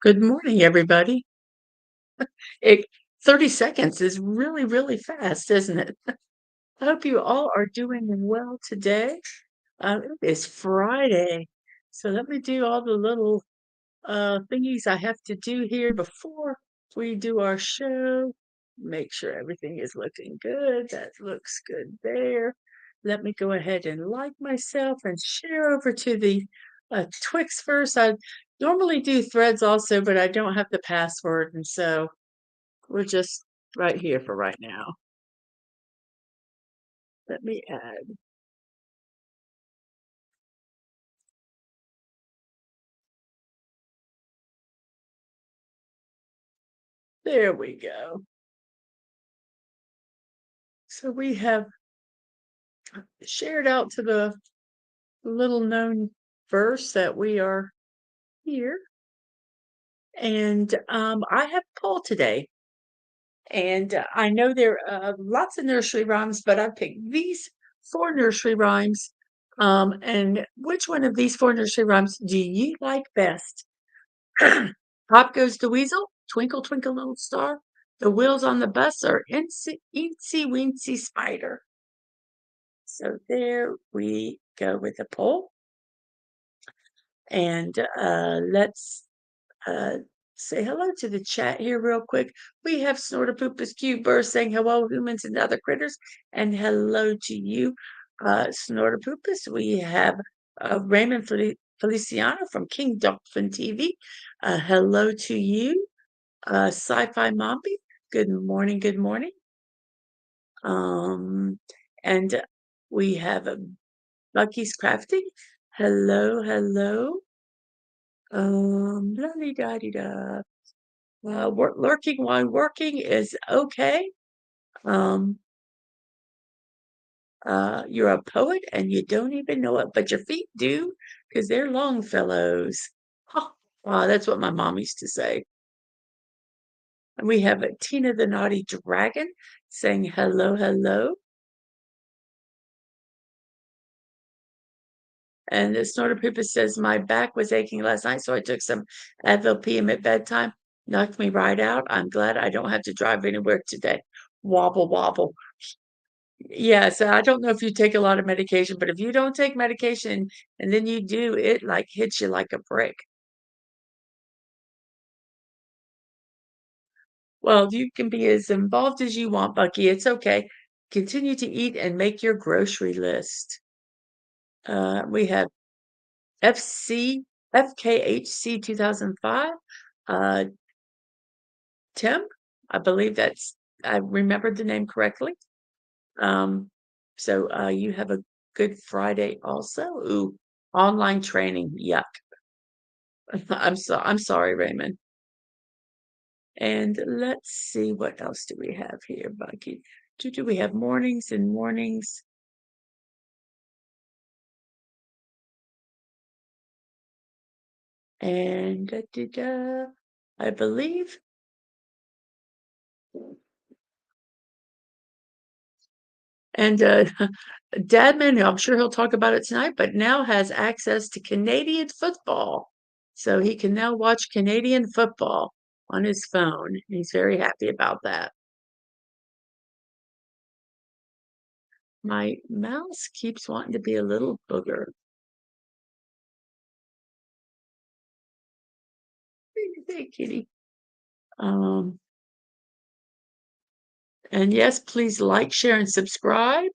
Good morning, everybody. It 30 seconds is really, really fast, isn't it? I hope you all are doing well today. It is Friday, so let me do all the little thingies I have to do here before we do our show. Make sure everything is looking good. That looks good there. Let me go ahead and like myself and share over to the Twix first. I normally do threads also, but I don't have the password, and so we're just right here for right now. Let me add. There we go. So we have shared out to the little known verse that we are here. And I have a poll today. And I know there are lots of nursery rhymes, but I picked these four nursery rhymes. And which one of these four nursery rhymes do you like best? Pop goes the weasel, twinkle, twinkle, little star. The wheels on the bus are eensy weensy spider. So there we go with the poll. And let's uh, say hello to the chat here real quick. We have Snortopoopas Q Burst saying hello, humans and other critters, and hello to you, Snortopoopas. We have Raymond Feliciano from King Dolphin TV. Hello to you, Sci-Fi Mombi. Good morning, good morning. And we have Lucky's Crafting. Hello, hello. La-di-da-di-da. Lurking while working is okay. Um, you're a poet and you don't even know it, but your feet do because they're Longfellows. Huh. Wow, that's what my mom used to say. And we have Tina the Naughty Dragon saying hello, hello. And the Snorter Poopa says, my back was aching last night, so I took some Advil PM at bedtime. Knocked me right out. I'm glad I don't have to drive anywhere today. Wobble, wobble. Yeah, so I don't know if you take a lot of medication, but if you don't take medication and then you do, it like hits you like a brick. Well, you can be as involved as you want, Bucky. It's okay. Continue to eat and make your grocery list. We have FKHC 2005. Uh, Tim, I believe I remembered the name correctly. So you have a good Friday also. Ooh, online training. Yuck. I'm sorry, Raymond. And let's see what else do we have here, Bucky. Do we have mornings and mornings? And I believe and Dadman, I'm sure he'll talk about it tonight, but now has access to Canadian football. So he can now watch Canadian football on his phone. He's very happy about that. My mouse keeps wanting to be a little booger. Hey, kitty. Um, and yes, please like, share, and subscribe.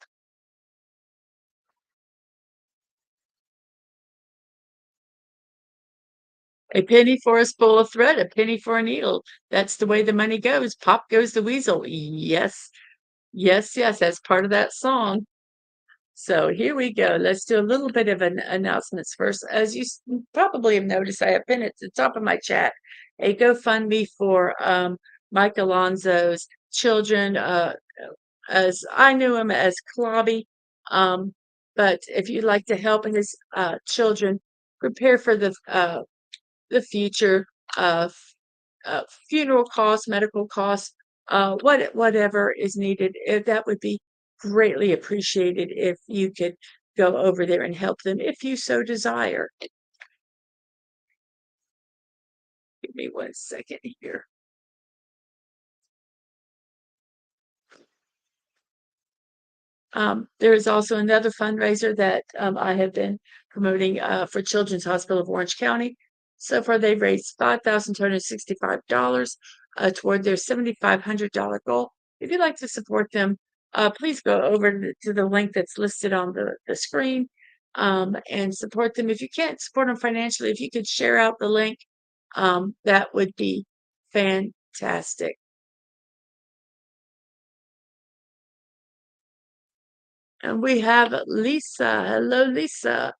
A penny for a spool of thread, a penny for a needle. That's the way the money goes. Pop goes the weasel. Yes, yes, yes. That's part of that song. So here we go. Let's do a little bit of an announcements first. As you probably have noticed, I have pinned at the top of my chat a GoFundMe for Mike Alonso's children. As I knew him as Clobby. But if you'd like to help his children prepare for the future, uh, funeral costs, medical costs, whatever is needed, that would be greatly appreciated if you could go over there and help them if you so desire. me 1 second here. There is also another fundraiser that I have been promoting for Children's Hospital of Orange County. So far, they've raised $5,265 toward their $7,500 goal. If you'd like to support them, please go over to the link that's listed on the screen and support them. If you can't support them financially, if you could share out the link, that would be fantastic. And we have Lisa. Hello, Lisa.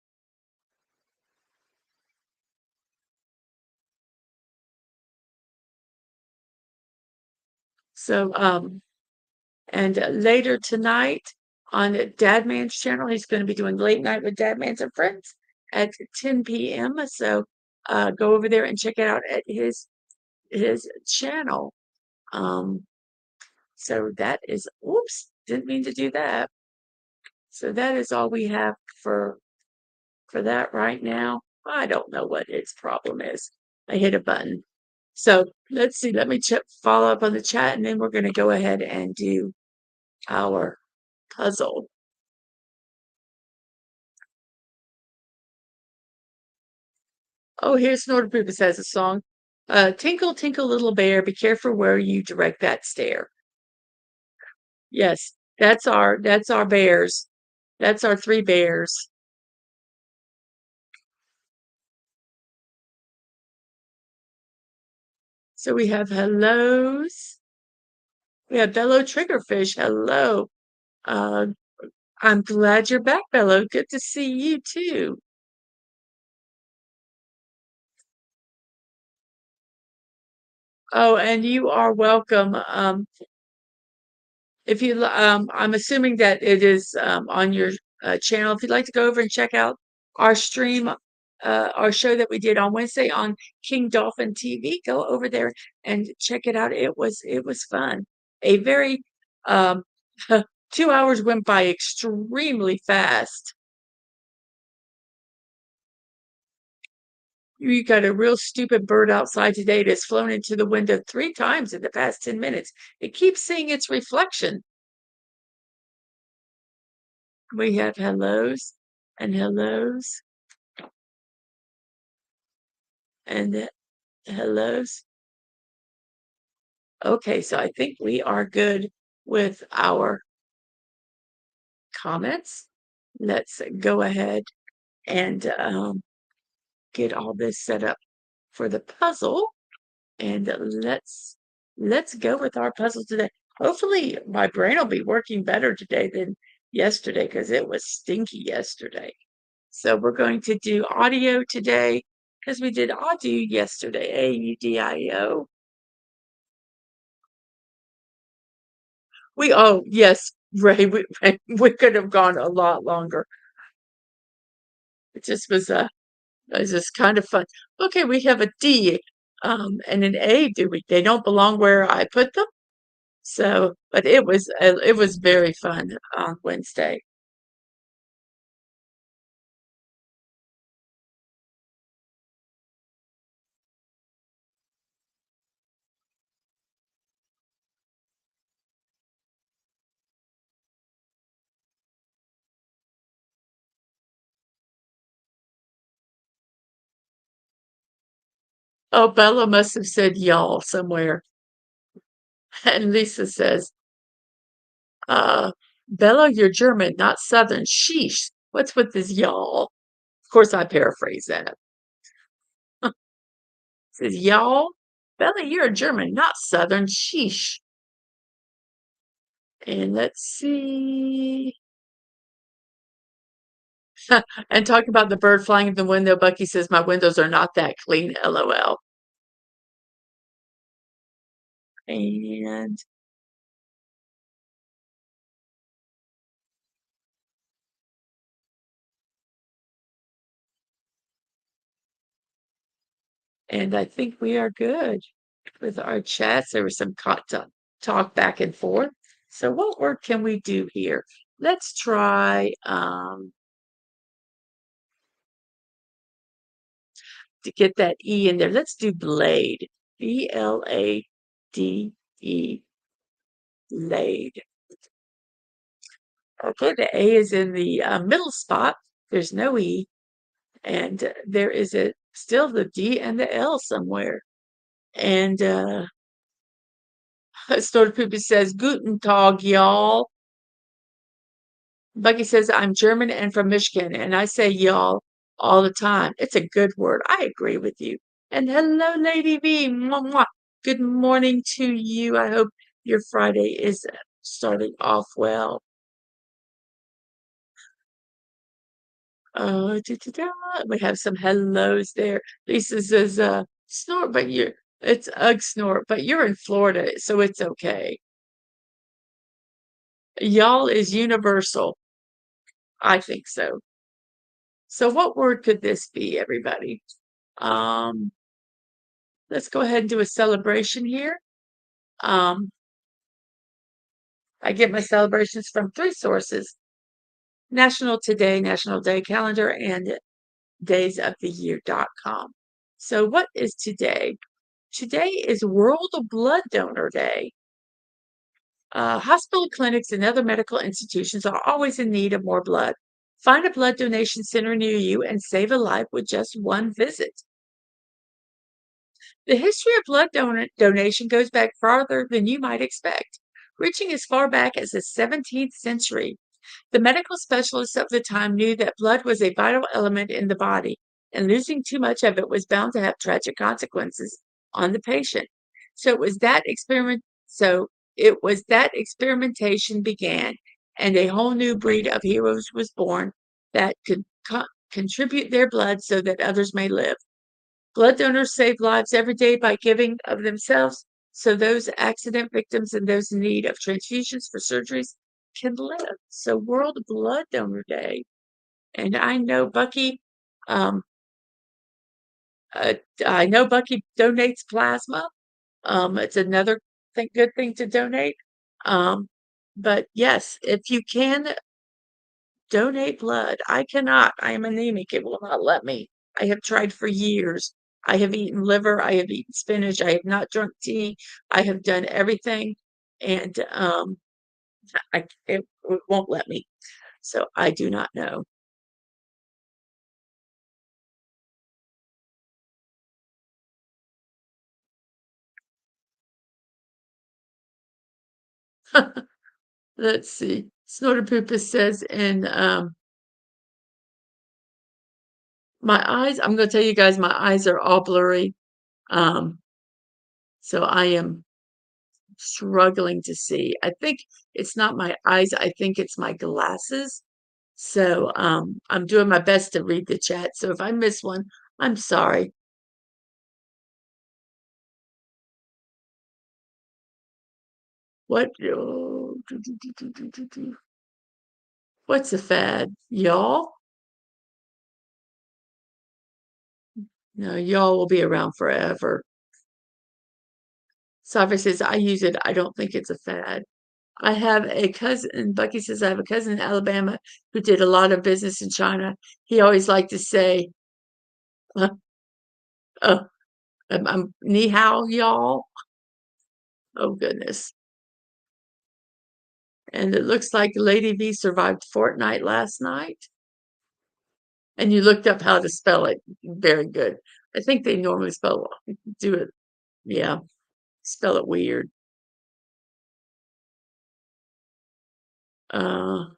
So, and later tonight on Dadman's channel, he's going to be doing Late Night with Dadman's and Friends at 10 p.m. So, go over there and check it out at his channel. So that is, oops, didn't mean to do that. So that is all we have for that right now. I don't know what his problem is. I hit a button. So let's see. Let me follow up on the chat, and then we're going to go ahead and do our puzzle. Oh, here's Snortopoopas has a song. Tinkle, tinkle, little bear, be careful where you direct that stare. Yes, that's our bears. That's our 3 bears. So we have hellos. We have Bello Triggerfish. Hello. Uh, I'm glad you're back, Bello. Good to see you too. Oh, and you are welcome. If you, I'm assuming that it is on your channel. If you'd like to go over and check out our stream, our show that we did on Wednesday on King Dolphin TV, go over there and check it out. It was fun. A very 2 hours went by extremely fast. You got a real stupid bird outside today that's flown into the window 3 times in the past 10 minutes. It keeps seeing its reflection. We have hellos and hellos and hellos. Okay, so I think we are good with our comments. Let's go ahead and get all this set up for the puzzle. And let's go with our puzzle today. Hopefully my brain will be working better today than yesterday because it was stinky yesterday. So we're going to do audio today because we did audio yesterday, AUDIO. Oh, yes, Ray, we could have gone a lot longer. It just was just kind of fun. Okay, we have a D and an A. They don't belong where I put them. So, but it was very fun on Wednesday. Oh, Bella must have said y'all somewhere. And Lisa says, Bella, you're German, not Southern. Sheesh. What's with this y'all? Of course, I paraphrase that. Says, y'all, Bella, you're German, not Southern. Sheesh. And let's see. And talking about the bird flying in the window, Bucky says, my windows are not that clean, LOL. And I think we are good with our chats. There was some talk back and forth. So what word can we do here? Let's try to get that E in there. Let's do blade. B-L-A-D-E, blade. Okay, the A is in the middle spot. There's no E. And there is still the D and the L somewhere. And Stortpupa says, Guten Tag, y'all. Bucky says, I'm German and from Michigan, and I say y'all all the time. It's a good word. I agree with you. And hello, Lady V. Mwah, mwah. Good morning to you. I hope your Friday is starting off well. We have some hellos there. Lisa says, snort, but it's Ugg snort, but you're in Florida, so it's okay. Y'all is universal. I think so. So what word could this be, everybody? Let's go ahead and do a celebration here. I get my celebrations from 3 sources: National Today, National Day Calendar, and daysoftheyear.com. So what is today? Today is World Blood Donor Day. Hospital clinics and other medical institutions are always in need of more blood. Find a blood donation center near you and save a life with just one visit. The history of blood donation goes back farther than you might expect, reaching as far back as the 17th century. The medical specialists of the time knew that blood was a vital element in the body, and losing too much of it was bound to have tragic consequences on the patient. It was that experimentation began, and a whole new breed of heroes was born that could contribute their blood so that others may live. Blood donors save lives every day by giving of themselves, so those accident victims and those in need of transfusions for surgeries can live. So World Blood Donor Day. And I know Bucky, um, I know Bucky donates plasma. It's another good thing to donate. But yes, if you can donate blood, I cannot. I am anemic. It will not let me. I have tried for years. I have eaten liver. I have eaten spinach. I have not drunk tea. I have done everything, and it won't let me. So I do not know. Let's see. Snorterpoopa says in my eyes, I'm going to tell you guys, my eyes are all blurry. So I am struggling to see. I think it's not my eyes. I think it's my glasses. So I'm doing my best to read the chat. So if I miss one, I'm sorry. What? What's a fad? Y'all? No, y'all will be around forever. Safi says, I use it. I don't think it's a fad. I have a cousin, Bucky says, I have a cousin in Alabama who did a lot of business in China. He always liked to say, uh, uh, ni hao, y'all. Oh, goodness. And it looks like Lady V survived Fortnite last night. And you looked up how to spell it. Very good. I think they normally do it, yeah, spell it weird. And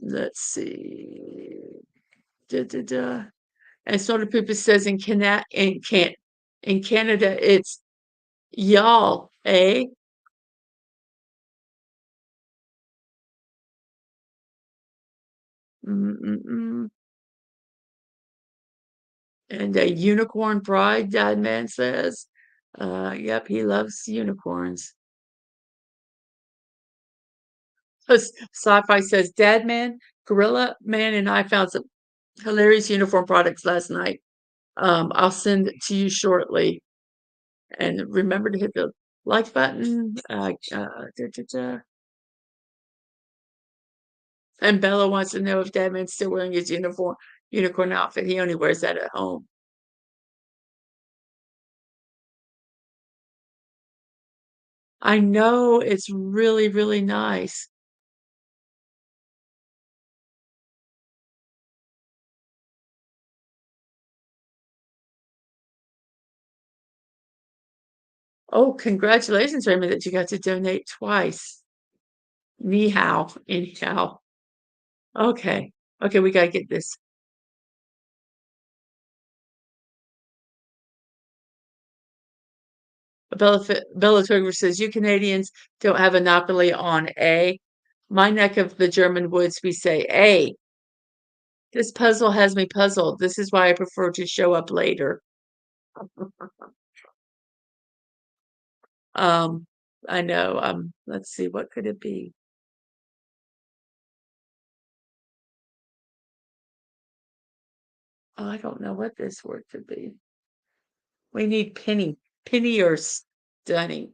let's see. Da, da, da. And Soda Poopa says in Canada, it's y'all, eh? Mm-mm-mm. And a unicorn pride, Dadman says. Yep, he loves unicorns. Sci-Fi says, Dadman, Gorilla Man, and I found some hilarious uniform products last night. I'll send it to you shortly. And remember to hit the like button. And Bella wants to know if Dadman's still wearing his uniform. unicorn outfit. He only wears that at home. I know, it's really, really nice. Oh, congratulations, Raymond, that you got to donate twice. Ni hao, anyhow. Okay. Okay, we gotta get this. Bella Togler says, "You Canadians don't have a monopoly on A. My neck of the German woods, we say A. This puzzle has me puzzled. This is why I prefer to show up later." Um, I know. Let's see, what could it be? Oh, I don't know what this word could be. We need penny. Penny or stunning.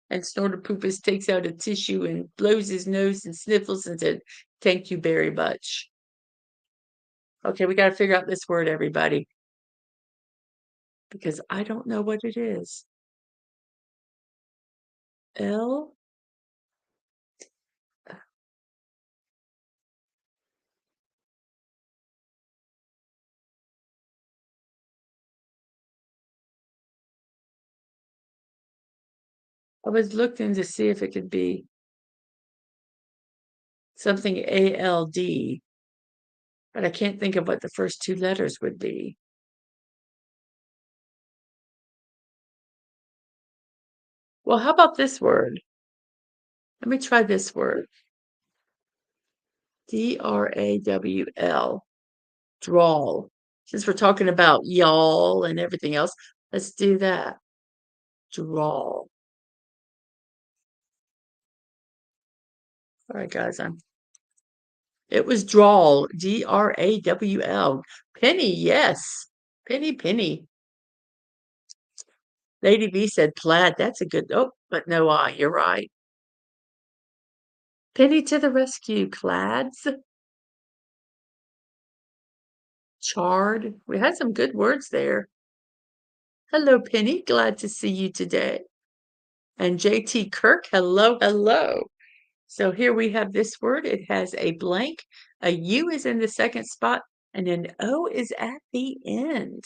And Snorter Poopus takes out a tissue and blows his nose and sniffles and said, "Thank you very much." Okay, we got to figure out this word, everybody, because I don't know what it is. L? I was looking to see if it could be something ALD, but I can't think of what the first two letters would be. Well, how about this word? Let me try this word. DRAWL. Drawl. Since we're talking about y'all and everything else, let's do that. Drawl. All right, guys, it was drawl, DRAWL. Penny, yes. Penny, penny. Lady V said plaid. That's a good, oh, but no I, you're right. Penny to the rescue, clads. Charred. We had some good words there. Hello, Penny. Glad to see you today. And JT Kirk, hello, hello. So here we have this word. It has a blank. A U is in the second spot, and an O is at the end.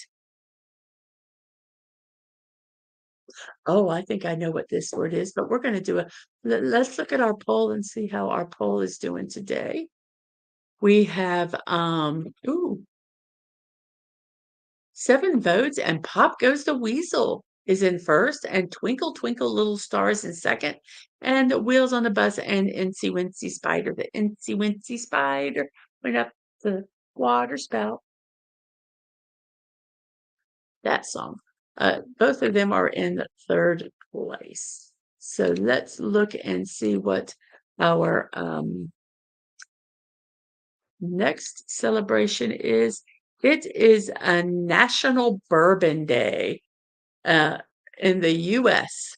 Oh, I think I know what this word is, but we're going to do let's look at our poll and see how our poll is doing today. We have, ooh, 7 votes, and Pop Goes the Weasel is in first, and Twinkle Twinkle Little Stars in second, and Wheels on the Bus and Incy Wincy Spider. The Incy Wincy Spider went up the water spout. That song. Both of them are in third place. So let's look and see what our next celebration is. It is a National Bourbon Day uh, in the US.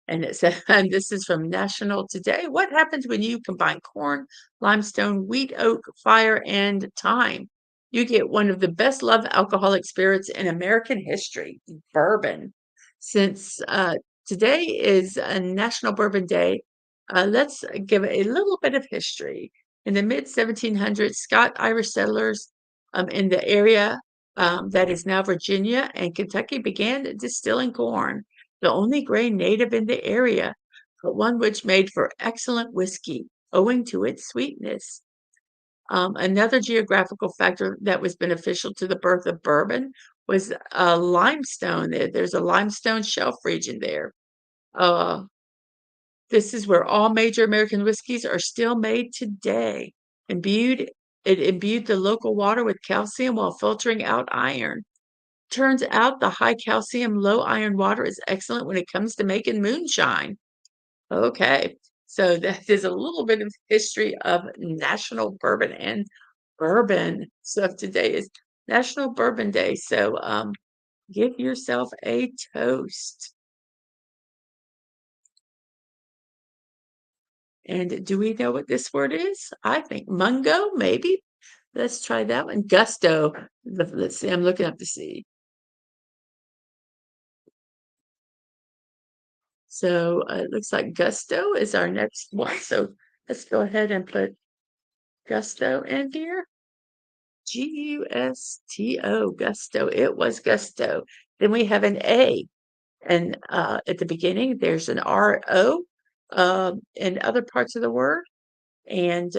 And it says, and this is from National Today. What happens when you combine corn, limestone, wheat, oak, fire, and thyme? You get one of the best loved alcoholic spirits in American history, bourbon. Since today is a National Bourbon Day, let's give a little bit of history. In the mid 1700s, Scott-Irish settlers in the area that is now Virginia and Kentucky began distilling corn, the only grain native in the area, but one which made for excellent whiskey, owing to its sweetness. Another geographical factor that was beneficial to the birth of bourbon was limestone. There's a limestone shelf region there. Uh, this is where all major American whiskeys are still made today. Imbued, it imbued the local water with calcium while filtering out iron. Turns out the high calcium, low iron water is excellent when it comes to making moonshine. Okay, so that is a little bit of history of National Bourbon and Bourbon. So today is National Bourbon Day. So give yourself a toast. And do we know what this word is? I think mungo, maybe. Let's try that one. Gusto. Let's see. I'm looking up to see. So it looks like gusto is our next one. So let's go ahead and put gusto in here. Gusto, gusto. It was gusto. Then we have an A. And at the beginning, there's an RO in other parts of the word. And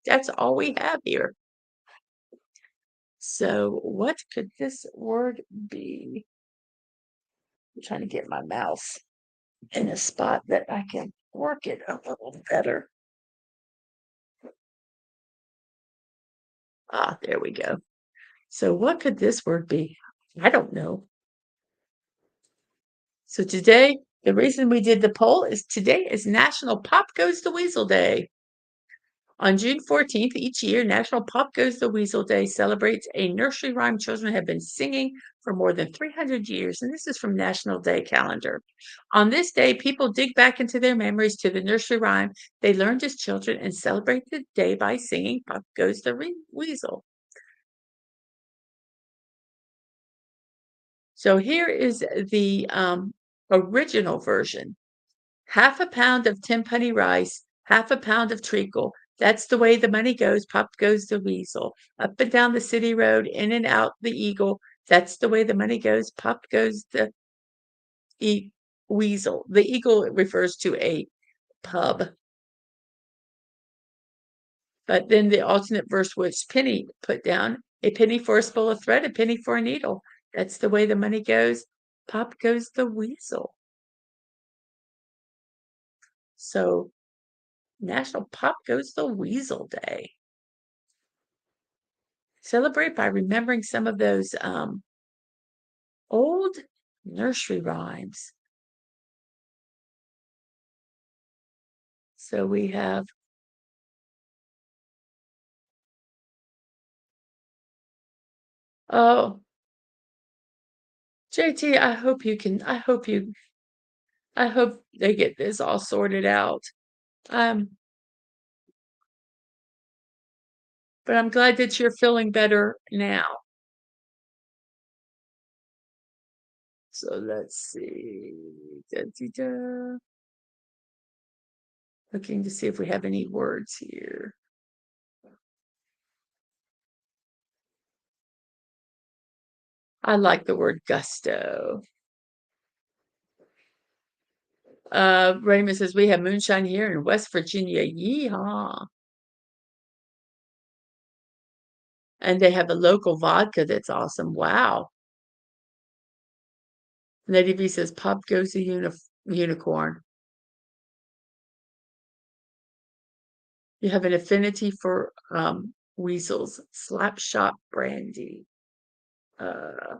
that's all we have here. So what could this word be? I'm trying to get my mouse in a spot that I can work it a little better. Ah, there we go. So what could this word be? I don't know. So today, the reason we did the poll is today is National Pop Goes the Weasel Day. On June 14th each year, National Pop Goes the Weasel Day celebrates a nursery rhyme children have been singing for more than 300 years, and this is from National Day Calendar. On this day, people dig back into their memories to the nursery rhyme they learned as children and celebrate the day by singing Pop Goes the Weasel. So here is the original version. Half a pound of tenpenny rice, half a pound of treacle. That's the way the money goes. Pop goes the weasel. Up and down the city road, in and out the eagle. That's the way the money goes. Pop goes the weasel. The eagle refers to a pub. But then the alternate verse, which Penny put down, a penny for a spool of thread, a penny for a needle. That's the way the money goes. Pop goes the weasel. So National Pop Goes the Weasel Day. Celebrate by remembering some of those old nursery rhymes. So we have oh JT, I hope they get this all sorted out. Um, but I'm glad that you're feeling better now. So let's see. Da-dee-da. Looking to see if we have any words here. I like the word gusto. Raymond says we have moonshine here in West Virginia. Yeehaw. And they have a local vodka that's awesome. Wow. Lady V says pop goes the unicorn. You have an affinity for weasels. Slap shop brandy. Uh,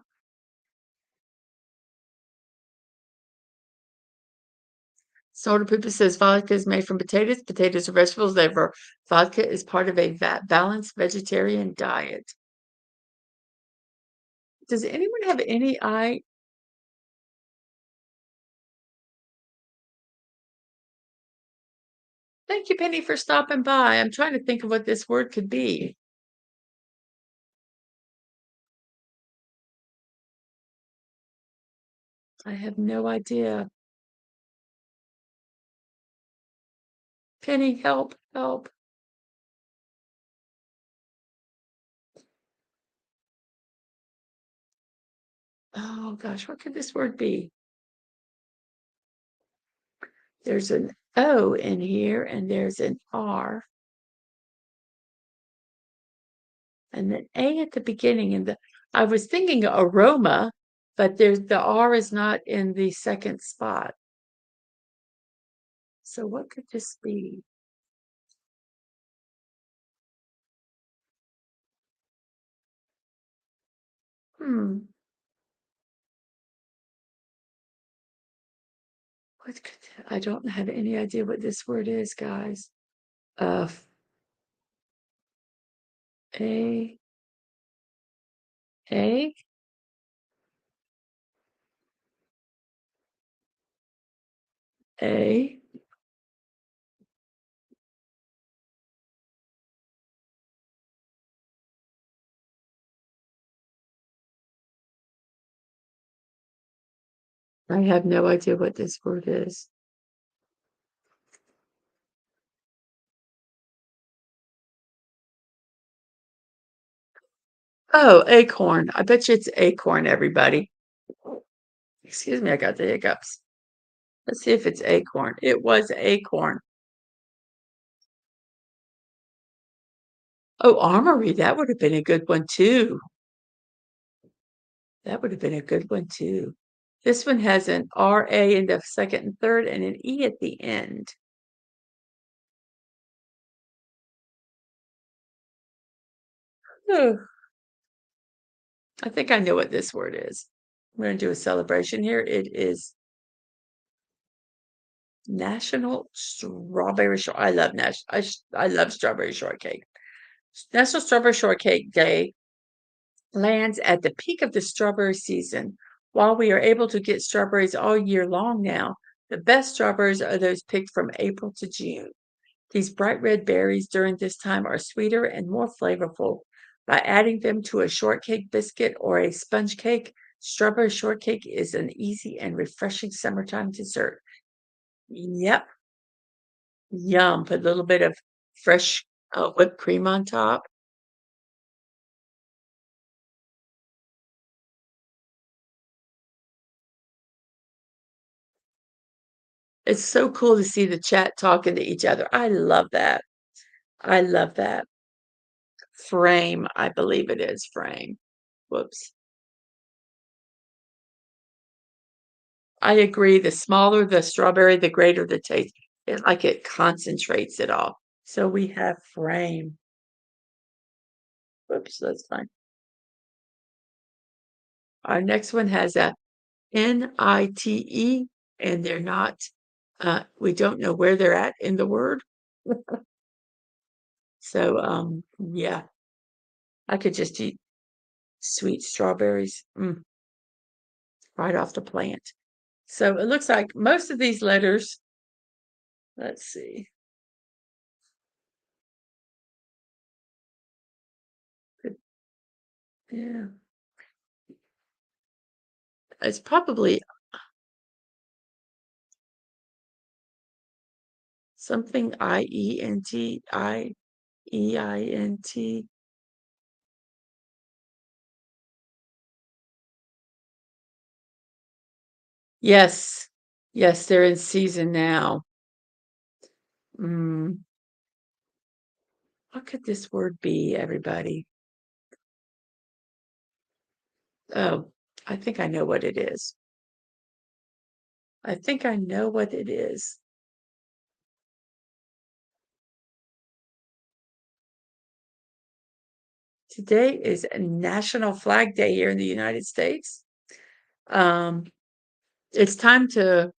Soda Pooper says vodka is made from potatoes. Potatoes are vegetables. Therefore, vodka is part of a balanced vegetarian diet. Does anyone have any eye? Thank you, Penny, for stopping by. I'm trying to think of what this word could be. I have no idea. Penny, help, help. Oh gosh, what could this word be? There's an O in here and there's an R and an A at the beginning. And I was thinking aroma, but the R is not in the second spot. So what could this be? Hmm. I don't have any idea what this word is, guys. Uh, A, A, A. I have no idea what this word is. Oh, acorn. I bet you it's acorn, everybody. Excuse me, I got the hiccups. Let's see if it's acorn. It was acorn. Oh, armory, that would have been a good one too. That would have been a good one too. This one has an R-A in the second and third and an E at the end. Oh, I think I know what this word is. I'm going to do a celebration here. It is National Strawberry Short. I love strawberry shortcake. National Strawberry Shortcake Day lands at the peak of the strawberry season. While we are able to get strawberries all year long now, the best strawberries are those picked from April to June. These bright red berries during this time are sweeter and more flavorful. By adding them to a shortcake biscuit or a sponge cake, strawberry shortcake is an easy and refreshing summertime dessert. Yep, yum. Put a little bit of fresh whipped cream on top. It's so cool to see the chat talking to each other. I love that. I love that. Frame, I believe it is frame. Whoops. I agree. The smaller the strawberry, the greater the taste. It concentrates it all. So we have frame. Whoops, that's fine. Our next one has a NITE, and they're not, we don't know where they're at in the word. So, yeah, I could just eat sweet strawberries right off the plant. So it looks like most of these letters, let's see. Yeah, it's probably something IENT, IEINT. Yes. Yes, they're in season now. Mm, what could this word be, everybody? Oh, I think I know what it is. I think I know what it is. Today is National Flag Day here in the United States. Um, it's time to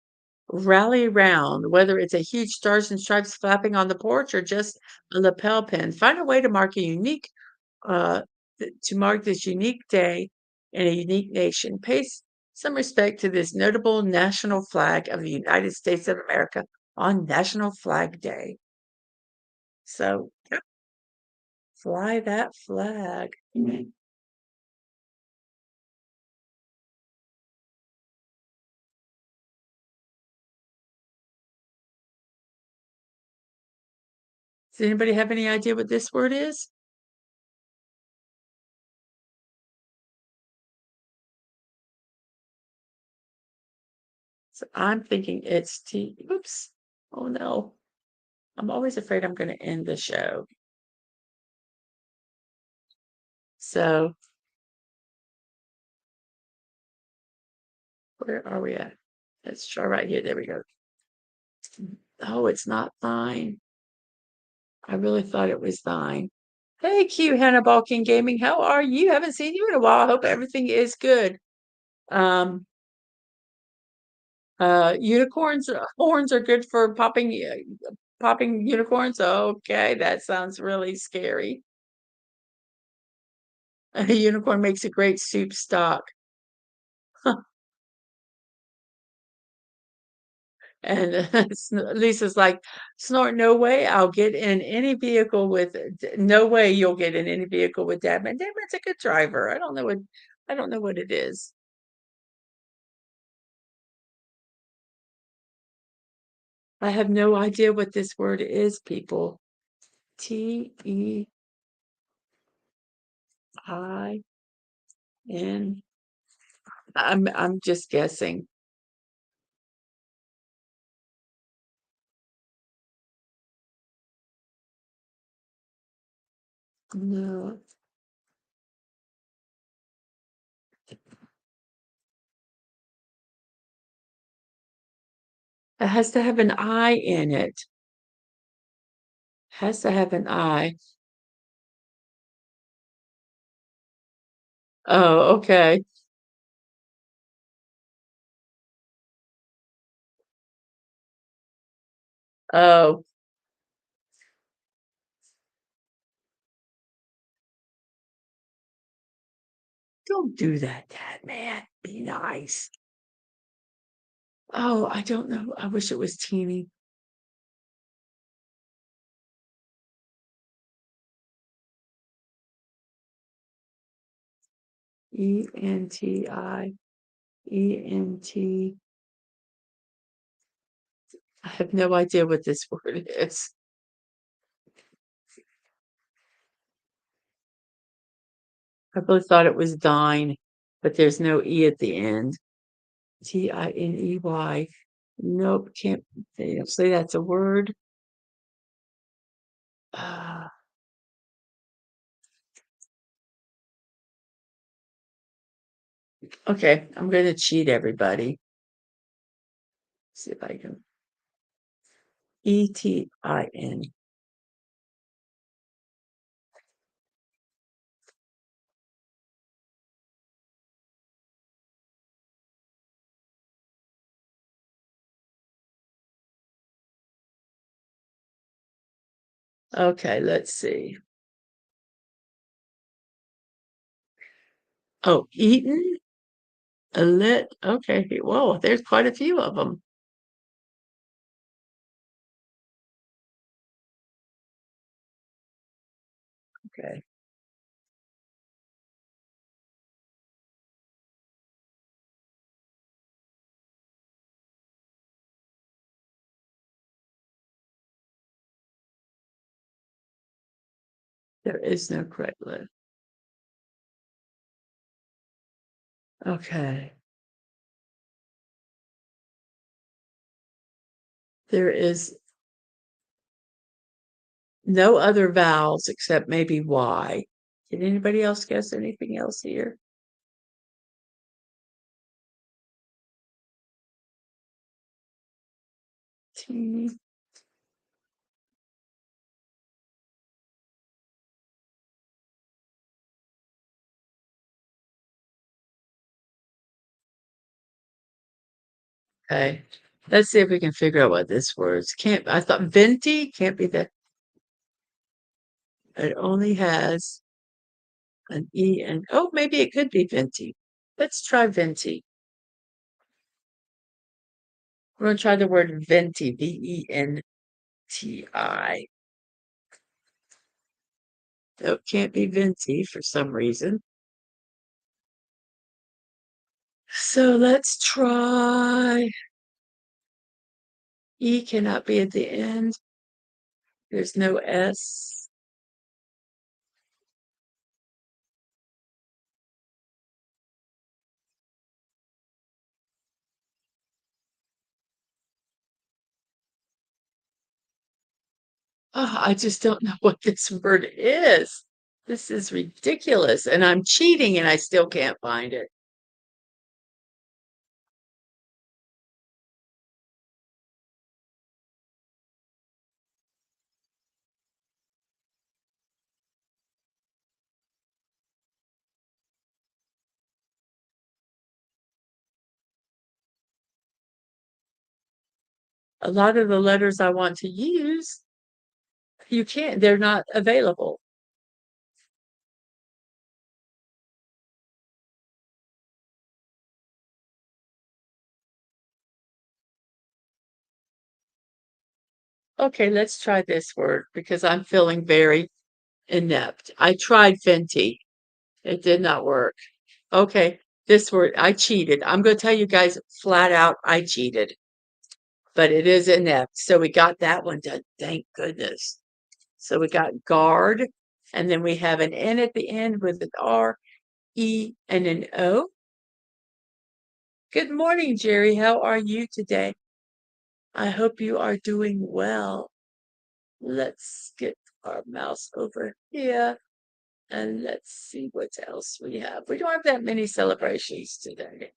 rally around, whether it's a huge stars and stripes flapping on the porch or just a lapel pin. Find a way to mark a unique to mark this unique day in a unique nation. Some respect to this notable national flag of the United States of America on National Flag Day. So, yep, fly that flag. Does anybody have any idea what this word is? So I'm thinking it's T. Oops. Oh no. I'm always afraid I'm going to end the show. So where are we at? Let's try right here. There we go. Oh, it's not thine. I really thought it was thine. Hey, Q Hannah Balking Gaming, how are you? Haven't seen you in a while. I hope everything is good. Um, unicorns, horns are good for popping unicorns. Okay, that sounds really scary. A unicorn makes a great soup stock. And Lisa's like, Snort, no way I'll get in any vehicle with, no way you'll get in any vehicle with Dadman. Dadman's a good driver. I don't know what it is. I have no idea what this word is, people. T-E-I-N. I'm just guessing. No. It has to have an I in it. Has to have an I. Oh, okay. Oh, don't do that, Dad, man. Be nice. Oh, I don't know. I wish it was teeny. E-N-T-I. E-N-T. I have no idea what this word is. I both thought it was dine, but there's no E at the end. T-I-N-E-Y. Nope, can't they don't say that's a word. Ah, okay, I'm gonna cheat everybody. See if I can. E-T-I-N. Okay, let's see. Oh, eaten? A lit? Okay, whoa, there's quite a few of them. Okay. There is no correct lit. Okay. There is no other vowels except maybe Y. Did anybody else guess anything else here? T. Okay. Let's see if we can figure out what this word's. Can't I thought venti can't be that. It only has an E and oh, maybe it could be venti. Let's try venti. We're gonna try the word venti, V-E-N-T-I. No, it can't be venti for some reason. So let's try. E cannot be at the end. There's no S. Oh, I just don't know what this word is. This is ridiculous. And I'm cheating and I still can't find it. A lot of the letters I want to use, you can't, they're not available. Okay, let's try this word because I'm feeling very inept. I tried Fenty. It did not work. Okay, this word, I cheated. I'm going to tell you guys flat out, I cheated. but it is an F. So we got that one done. Thank goodness. So we got guard, and then we have an N at the end with an R, E, and an O. Good morning, Jerry. How are you today? I hope you are doing well. Let's get our mouse over here and let's see what else we have. We don't have that many celebrations today.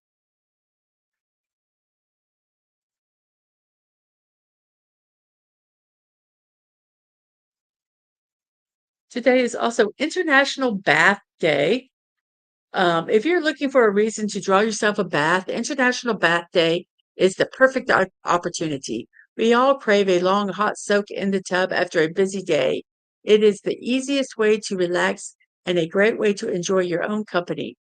Today is also International Bath Day. If you're looking for a reason to draw yourself a bath, International Bath Day is the perfect opportunity. We all crave a long hot soak in the tub after a busy day. It is the easiest way to relax and a great way to enjoy your own company.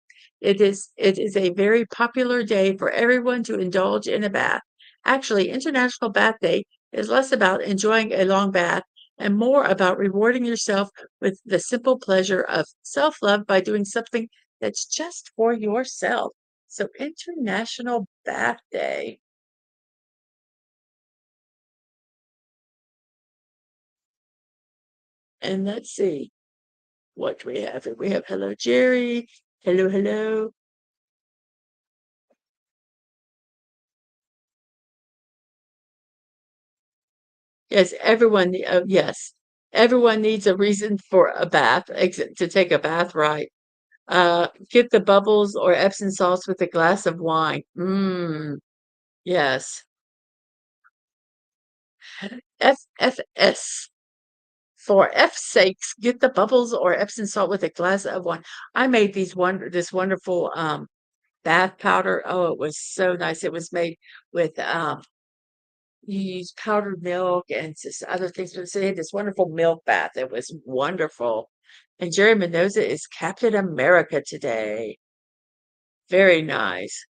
It is a very popular day for everyone to indulge in a bath. Actually, International Bath Day is less about enjoying a long bath and more about rewarding yourself with the simple pleasure of self-love by doing something that's just for yourself. So International Bath Day. And let's see what we have. We have hello, Jerry. Hello, hello. Yes, yes, everyone needs a reason for a bath, to take a bath, right? Get the bubbles or Epsom salts with a glass of wine. Yes. FFS. For F's sakes, get the bubbles or Epsom salt with a glass of wine. I made this wonderful bath powder. Oh, it was so nice. It was made with you use powdered milk and just other things. But they had this wonderful milk bath. It was wonderful. And Jerry Mendoza is Captain America today. Very nice.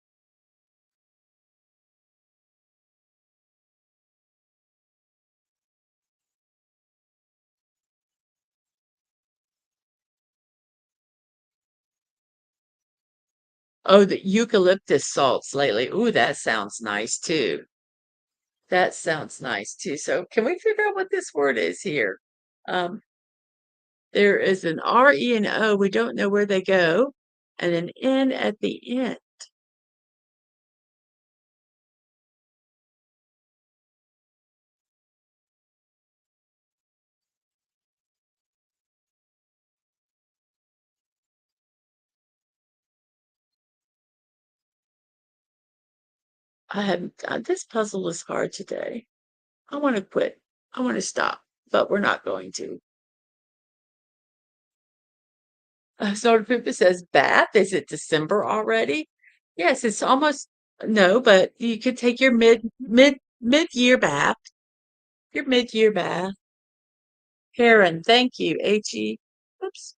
Oh, the eucalyptus salts lately. Ooh, that sounds nice too. That sounds nice too. So can we figure out what this word is here? Um, there is an R, E, and O. We don't know where they go, and an N at the end. I have this puzzle is hard today. I want to quit. I want to stop, but we're not going to. Solar Poopa says bath. Is it December already? Yes, it's almost no, but you could take your mid-year bath. Your mid-year bath. Heron, thank you. Oops,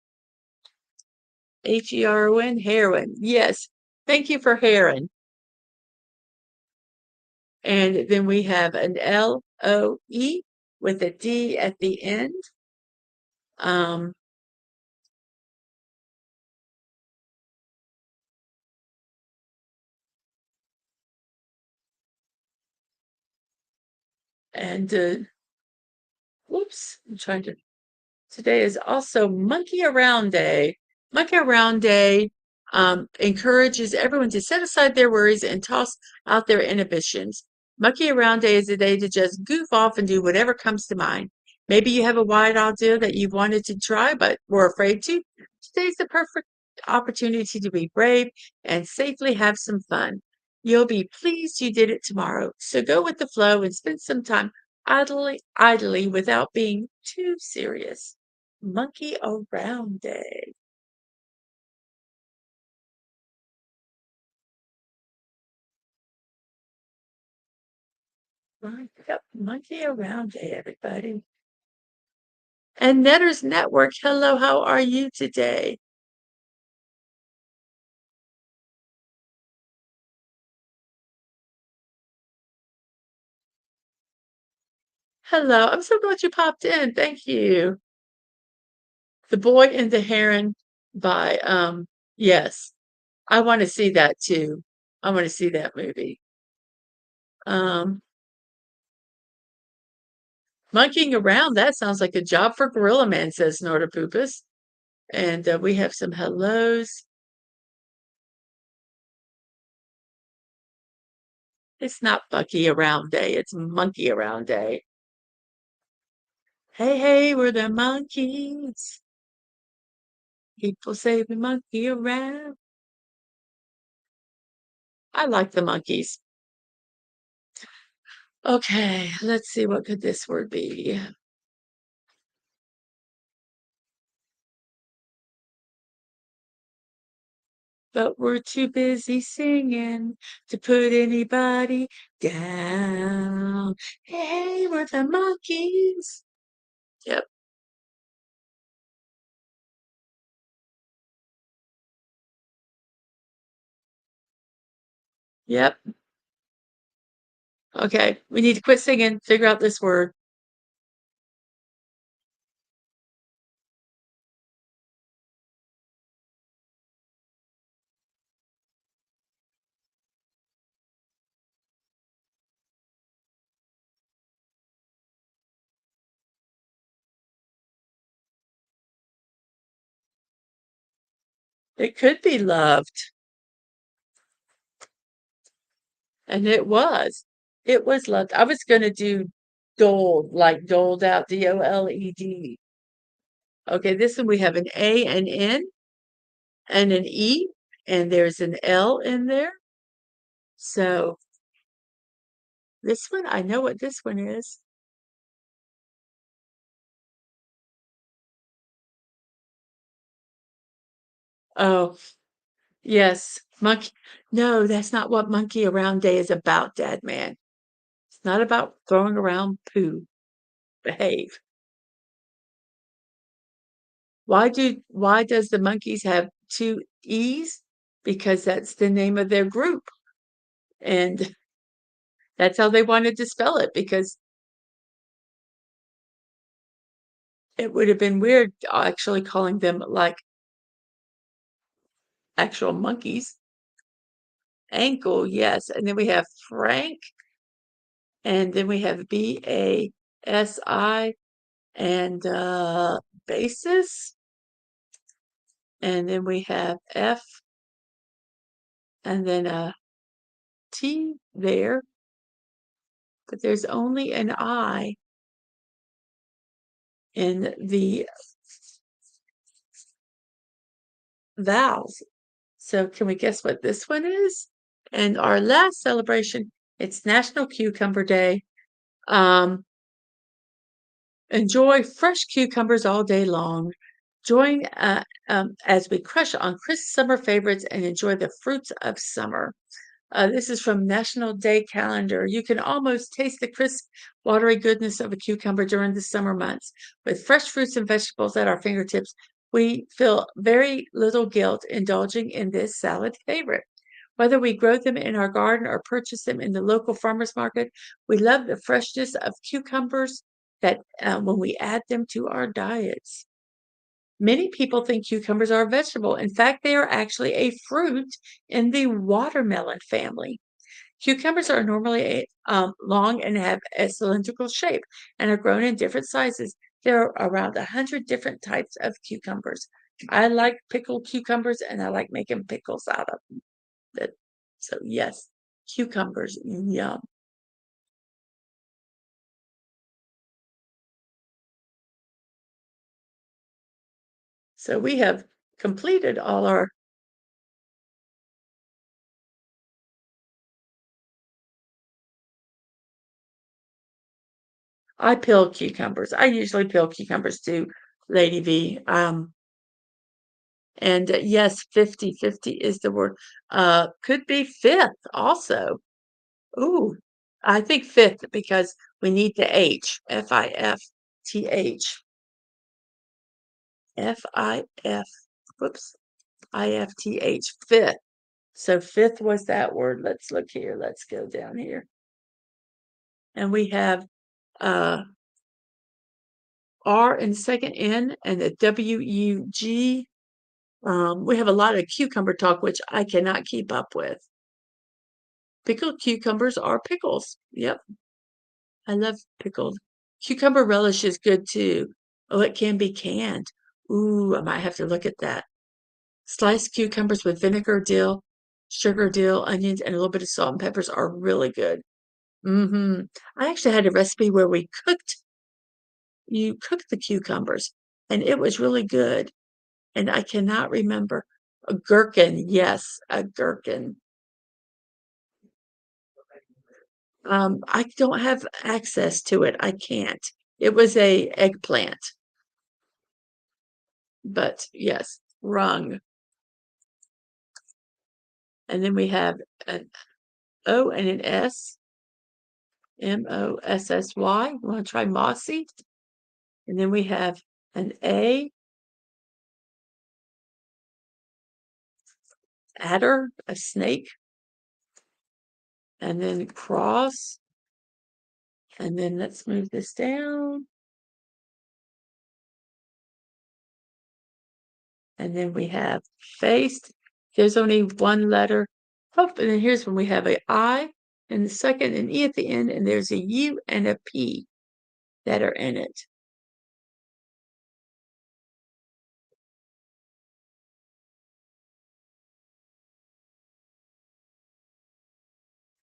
Heron, heroin. Yes, thank you for heron. And then we have an LOE with a D at the end. Um, and whoops, I'm trying to Today is also Monkey Around Day. Monkey Around Day encourages everyone to set aside their worries and toss out their inhibitions. Monkey Around Day is a day to just goof off and do whatever comes to mind. Maybe you have a wild idea that you wanted to try but were afraid to. Today's the perfect opportunity to be brave and safely have some fun. You'll be pleased you did it tomorrow. So go with the flow and spend some time idly without being too serious. Monkey Around Day. Yep, Monkey Around Day, everybody. And Netters Network, hello, how are you today? Hello, I'm so glad you popped in. Thank you. The Boy and the Heron by yes. I want to see that too. I want to see that movie. Um Monkeying around, that sounds like a job for Gorilla Man, says Snortopoopas. And we have some hellos. It's not Bucky around day, it's monkey around day. Hey, hey, we're the monkeys. People say we monkey around. I like the monkeys. Okay, let's see, what could this word be? But we're too busy singing to put anybody down. Hey, we're the monkeys. Yep, yep. Okay, we need to quit singing, figure out this word. It could be loved, and it was. It was loved. I was going to do doled, like doled out, DOLED. Okay, this one we have an A, an N, and an E, and there's an L in there. So this one, I know what this one is. Oh, yes. Monkey. No, that's not what Monkey Around Day is about, Dad Man. It's not about throwing around poo. Behave. Why does the monkeys have two E's? Because that's the name of their group. And that's how they wanted to spell it, because it would have been weird actually calling them like actual monkeys. Ankle, yes. And then we have Frank, and then we have BASI, and basis, and then we have F, and then a T there, but there's only an I in the vowels. So can we guess what this one is? And our last celebration, it's National Cucumber Day. Enjoy fresh cucumbers all day long. Join as we crush on crisp summer favorites and enjoy the fruits of summer. This is from National Day Calendar. You can almost taste the crisp, watery goodness of a cucumber during the summer months. With fresh fruits and vegetables at our fingertips, we feel very little guilt indulging in this salad favorite. Whether we grow them in our garden or purchase them in the local farmers market, we love the freshness of cucumbers that when we add them to our diets. Many people think cucumbers are a vegetable. In fact, they are actually a fruit in the watermelon family. Cucumbers are normally long and have a cylindrical shape and are grown in different sizes. There are around 100 different types of cucumbers. I like pickled cucumbers, and I like making pickles out of them. So yes, cucumbers, yum. So we have completed all our. I peel cucumbers. I usually peel cucumbers too, Lady V. And yes, 50-50 is the word. Could be fifth also. Ooh, I think fifth because we need the H. F-I-F-T-H. F-I-F. Whoops. I-F-T-H. Fifth. So fifth was that word. Let's look here. Let's go down here. And we have R in the second N and the W-U-G. We have a lot of cucumber talk, which I cannot keep up with. Pickled cucumbers are pickles. Yep, I love pickled. Cucumber relish is good too. Oh, it can be canned. Ooh, I might have to look at that. Sliced cucumbers with vinegar, dill, sugar, dill, onions, and a little bit of salt and peppers are really good. Mhm. I actually had a recipe where you cooked the cucumbers, and it was really good, and I cannot remember. A gherkin, yes, a gherkin. I don't have access to it, I can't. It was a eggplant, but yes, rung. And then we have an O and an S, Mossy. You wanna try mossy? And then we have an A, adder, a snake, and then cross, and then let's move this down. And then we have faced. There's only one letter. Oh, and then here's when we have a I and the second an E at the end, and there's a U and a P that are in it.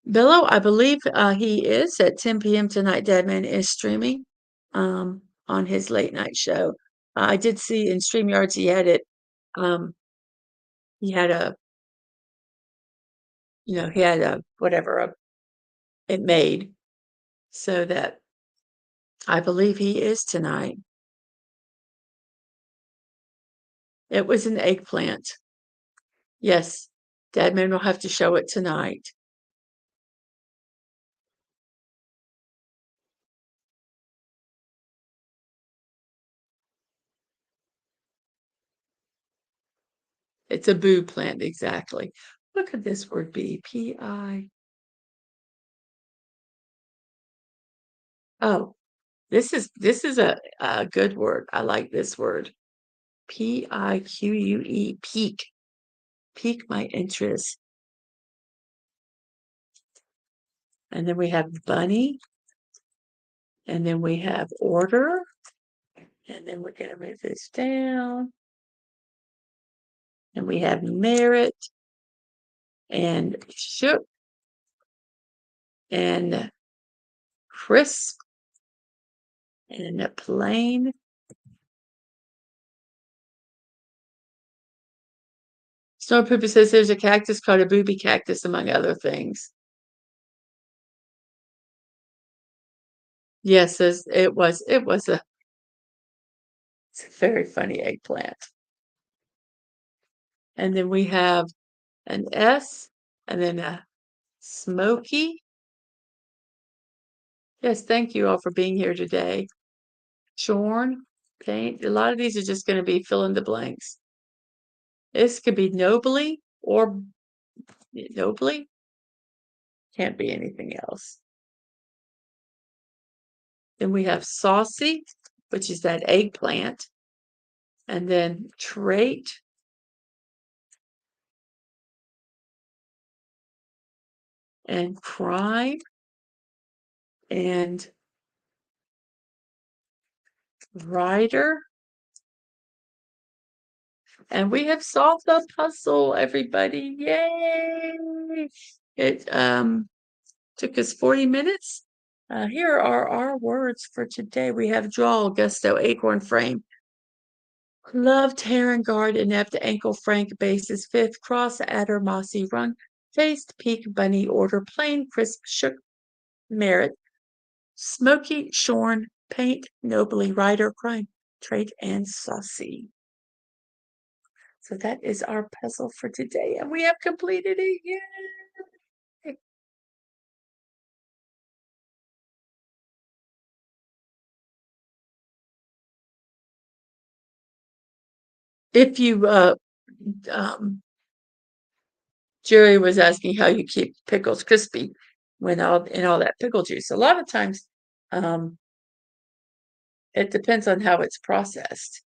Billow, I believe he is at 10 p.m. tonight. Dadman is streaming on his late night show. I did see in StreamYards he had it. He had a, he had a whatever it made so that I believe he is tonight. It was an eggplant. Yes, Dadman will have to show it tonight. It's a boo plant, exactly. What could this word be? P-I. Oh, this is a good word. I like this word. Pique, peak. Pique my interest. And then we have bunny. And then we have order. And then we're going to move this down. And we have merit and shook and crisp and a plain. Snowpooper says there's a cactus called a booby cactus, among other things. Yes, it's a very funny eggplant. And then we have an S and then a smoky. Yes, thank you all for being here today. Shorn, paint. A lot of these are just going to be fill in the blanks. This could be nobly or nobly. Can't be anything else. Then we have saucy, which is that eggplant. And then trait. And crime. And writer. And we have solved the puzzle, everybody. Yay! It took us 40 minutes. Here are our words for today. We have draw, gusto, acorn frame. Love, Terran guard, inept, ankle, frank, basis, fifth, cross, adder, mossy, rung, taste, peak, bunny, order, plain, crisp, shook, merit, smoky, shorn, paint, nobly, rider, crime, trait, and saucy. So that is our puzzle for today, and we have completed it. Yay! If you, Jerry was asking how you keep pickles crispy when all that pickle juice. A lot of times, it depends on how it's processed,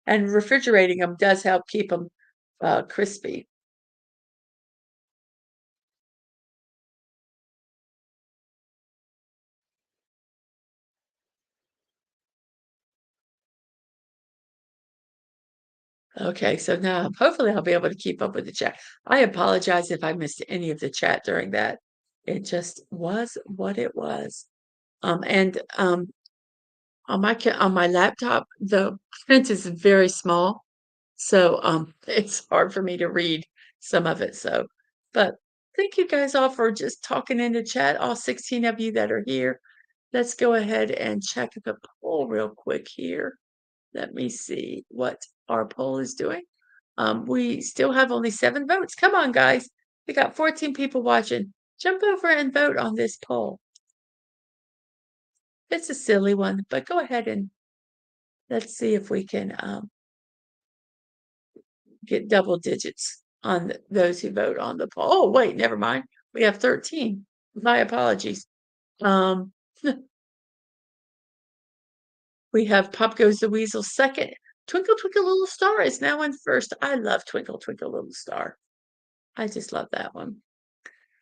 and refrigerating them does help keep them crispy. Okay, so now hopefully I'll be able to keep up with the chat. I apologize if I missed any of the chat during that. It just was what it was. And on my laptop, the print is very small, so it's hard for me to read some of it. So, but thank you guys all for just talking in the chat, all 16 of you that are here. Let's go ahead and check the poll real quick here. Let me see what our poll is doing. We still have only 7 votes. Come on, guys. We got 14 people watching. Jump over and vote on this poll. It's a silly one, but go ahead and let's see if we can get double digits on those who vote on the poll. Oh, wait, never mind. We have 13. My apologies. Um, we have Pop Goes the Weasel second. Twinkle Twinkle Little Star is now in first. I love Twinkle Twinkle Little Star. I just love that one.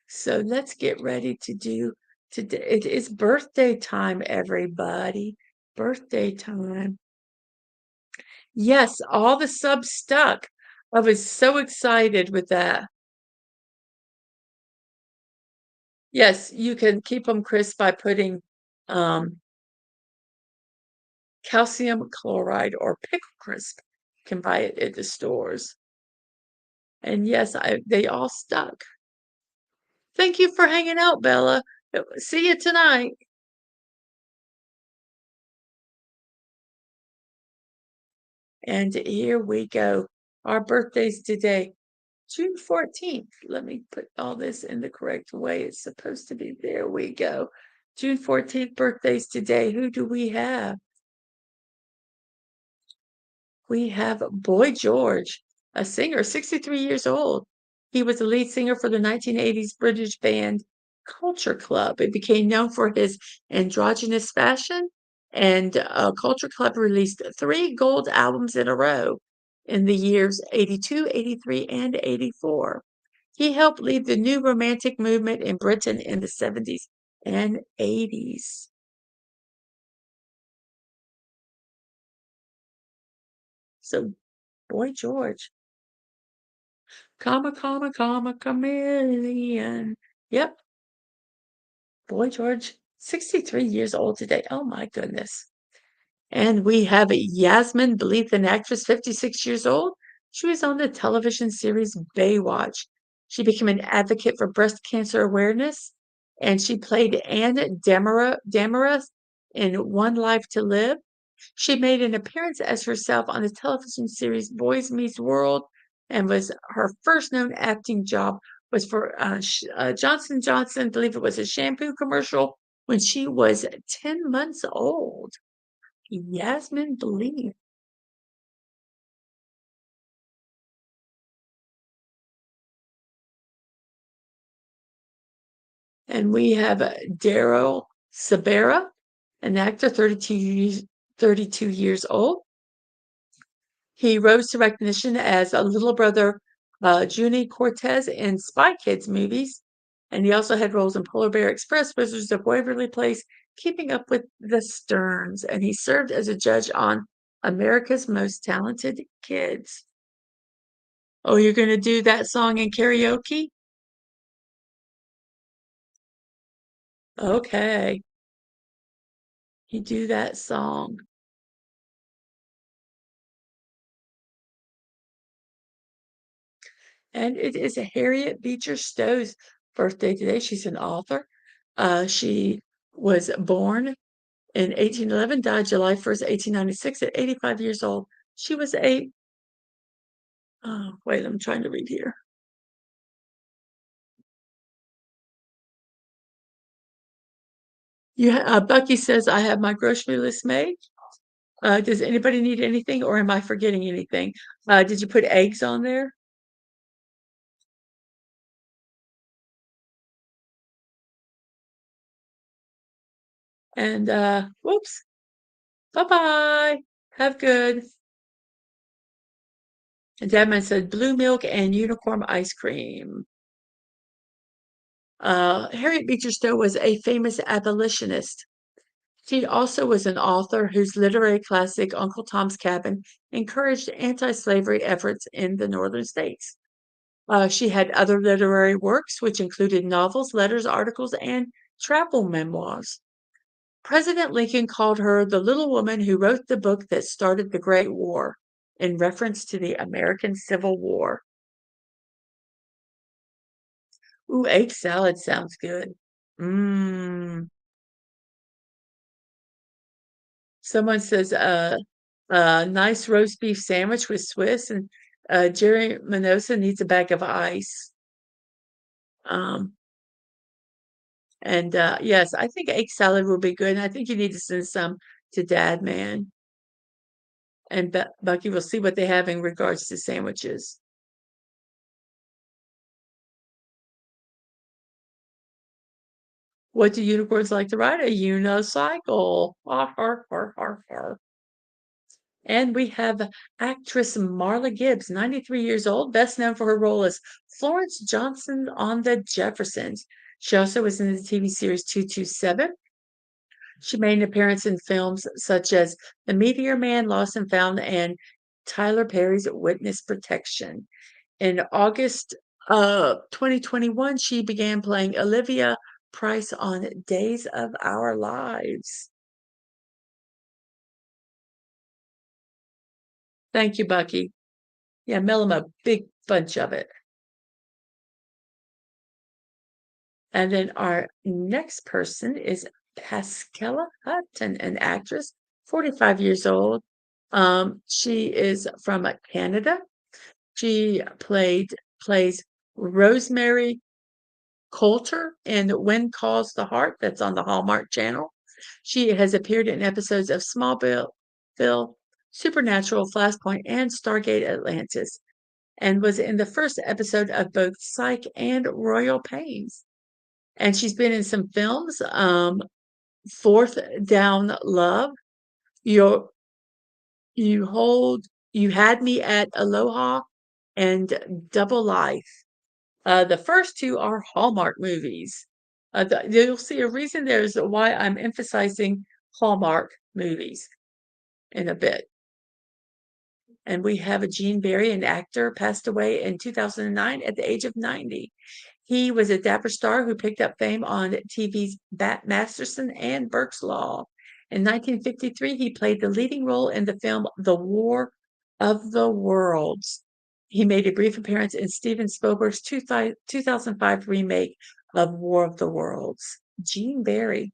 So let's get ready to do today. It is birthday time, everybody. Birthday time. Yes, all the subs stuck. I was so excited with that. Yes, you can keep them crisp by putting calcium chloride or pickle crisp. You can buy it at the stores. And yes, they all stuck. Thank you for hanging out, Bella. See you tonight. And here we go. Our birthdays today, June 14th. Let me put all this in the correct way. It's supposed to be. There we go. June 14th birthdays today. Who do we have? We have Boy George, a singer, 63 years old. He was the lead singer for the 1980s British band Culture Club. It became known for his androgynous fashion, and Culture Club released 3 gold albums in a row in the years 82, 83, and 84. He helped lead the new romantic movement in Britain in the 70s and 80s. So, Boy George. Chameleon. Yep, Boy George, 63 years old today. Oh my goodness. And we have Yasmin Bleeth, an actress, 56 years old. She was on the television series Baywatch. She became an advocate for breast cancer awareness, and she played Anne Demarest in One Life to Live. She made an appearance as herself on the television series Boys Meets World, and was her first known acting job was for Johnson Johnson. I believe it was a shampoo commercial when she was 10 months old. Yasmin Bleeth. And we have Daryl Sabera, an actor, 32 years old. He rose to recognition as a little brother, Junie Cortez in Spy Kids movies, and he also had roles in Polar Bear Express, Wizards of Waverly Place, Keeping Up with the Stearns, and he served as a judge on America's Most Talented Kids. Oh, you're going to do that song in karaoke? Okay. You do that song. And it is Harriet Beecher Stowe's birthday today. She's an author. She was born in 1811, died July 1st, 1896, at 85 years old. She was oh, wait, I'm trying to read here. Bucky says, I have my grocery list made. Does anybody need anything, or am I forgetting anything? Did you put eggs on there? And whoops. Bye-bye. Have good. And Dadman said blue milk and unicorn ice cream. Harriet Beecher Stowe was a famous abolitionist. She also was an author whose literary classic, Uncle Tom's Cabin, encouraged anti-slavery efforts in the northern states. She had other literary works, which included novels, letters, articles, and travel memoirs. President Lincoln called her the little woman who wrote the book that started the Great War in reference to the American Civil War. Ooh, egg salad sounds good. Mmm. Someone says, a nice roast beef sandwich with Swiss, and Jerry Minosa needs a bag of ice. Um, and yes, I think egg salad will be good. And I think you need to send some to Dad, man. And Bucky will see what they have in regards to sandwiches. What do unicorns like to ride? A unicycle. Har, har, har, har, har. And we have actress Marla Gibbs, 93 years old, best known for her role as Florence Johnson on The Jeffersons. She also was in the TV series 227. She made an appearance in films such as The Meteor Man, Lost and Found, and Tyler Perry's Witness Protection. In August 2021, she began playing Olivia Price on Days of Our Lives. Thank you, Bucky. Yeah, mail him a big bunch of it. And then our next person is Pascala Hutton, an actress, 45 years old. She is from Canada. She plays Rosemary Coulter in When Calls the Heart, that's on the Hallmark Channel. She has appeared in episodes of Smallville, Supernatural, Flashpoint, and Stargate Atlantis, and was in the first episode of both Psych and Royal Pains. And she's been in some films, Fourth Down Love, Your You Hold You Had Me at Aloha, and Double Life. The first two are Hallmark movies. You'll see a reason there's why I'm emphasizing Hallmark movies in a bit. And we have a Gene Barry, an actor, passed away in 2009 at the age of 90. He was a dapper star who picked up fame on TV's Bat Masterson and Burke's Law. In 1953, he played the leading role in the film The War of the Worlds. He made a brief appearance in Steven Spielberg's 2005 remake of War of the Worlds. Gene Barry.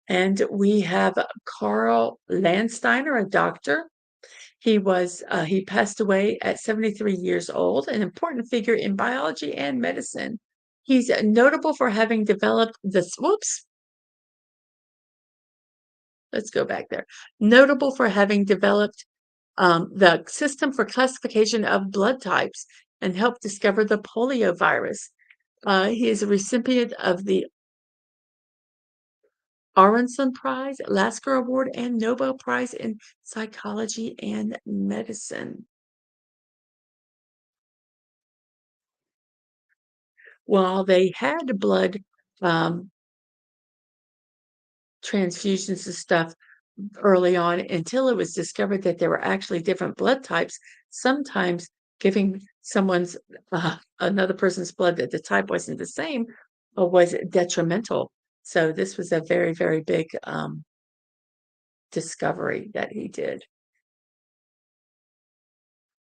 And we have Carl Landsteiner, a doctor. He passed away at 73 years old, an important figure in biology and medicine. He's notable for having developed let's go back there. Notable for having developed the system for classification of blood types and helped discover the polio virus. He is a recipient of the Aronson Prize, Lasker Award, and Nobel Prize in Psychology and Medicine. While they had blood transfusions and stuff early on, until it was discovered that there were actually different blood types, sometimes giving another person's blood that the type wasn't the same was detrimental. So this was a very, very big discovery that he did.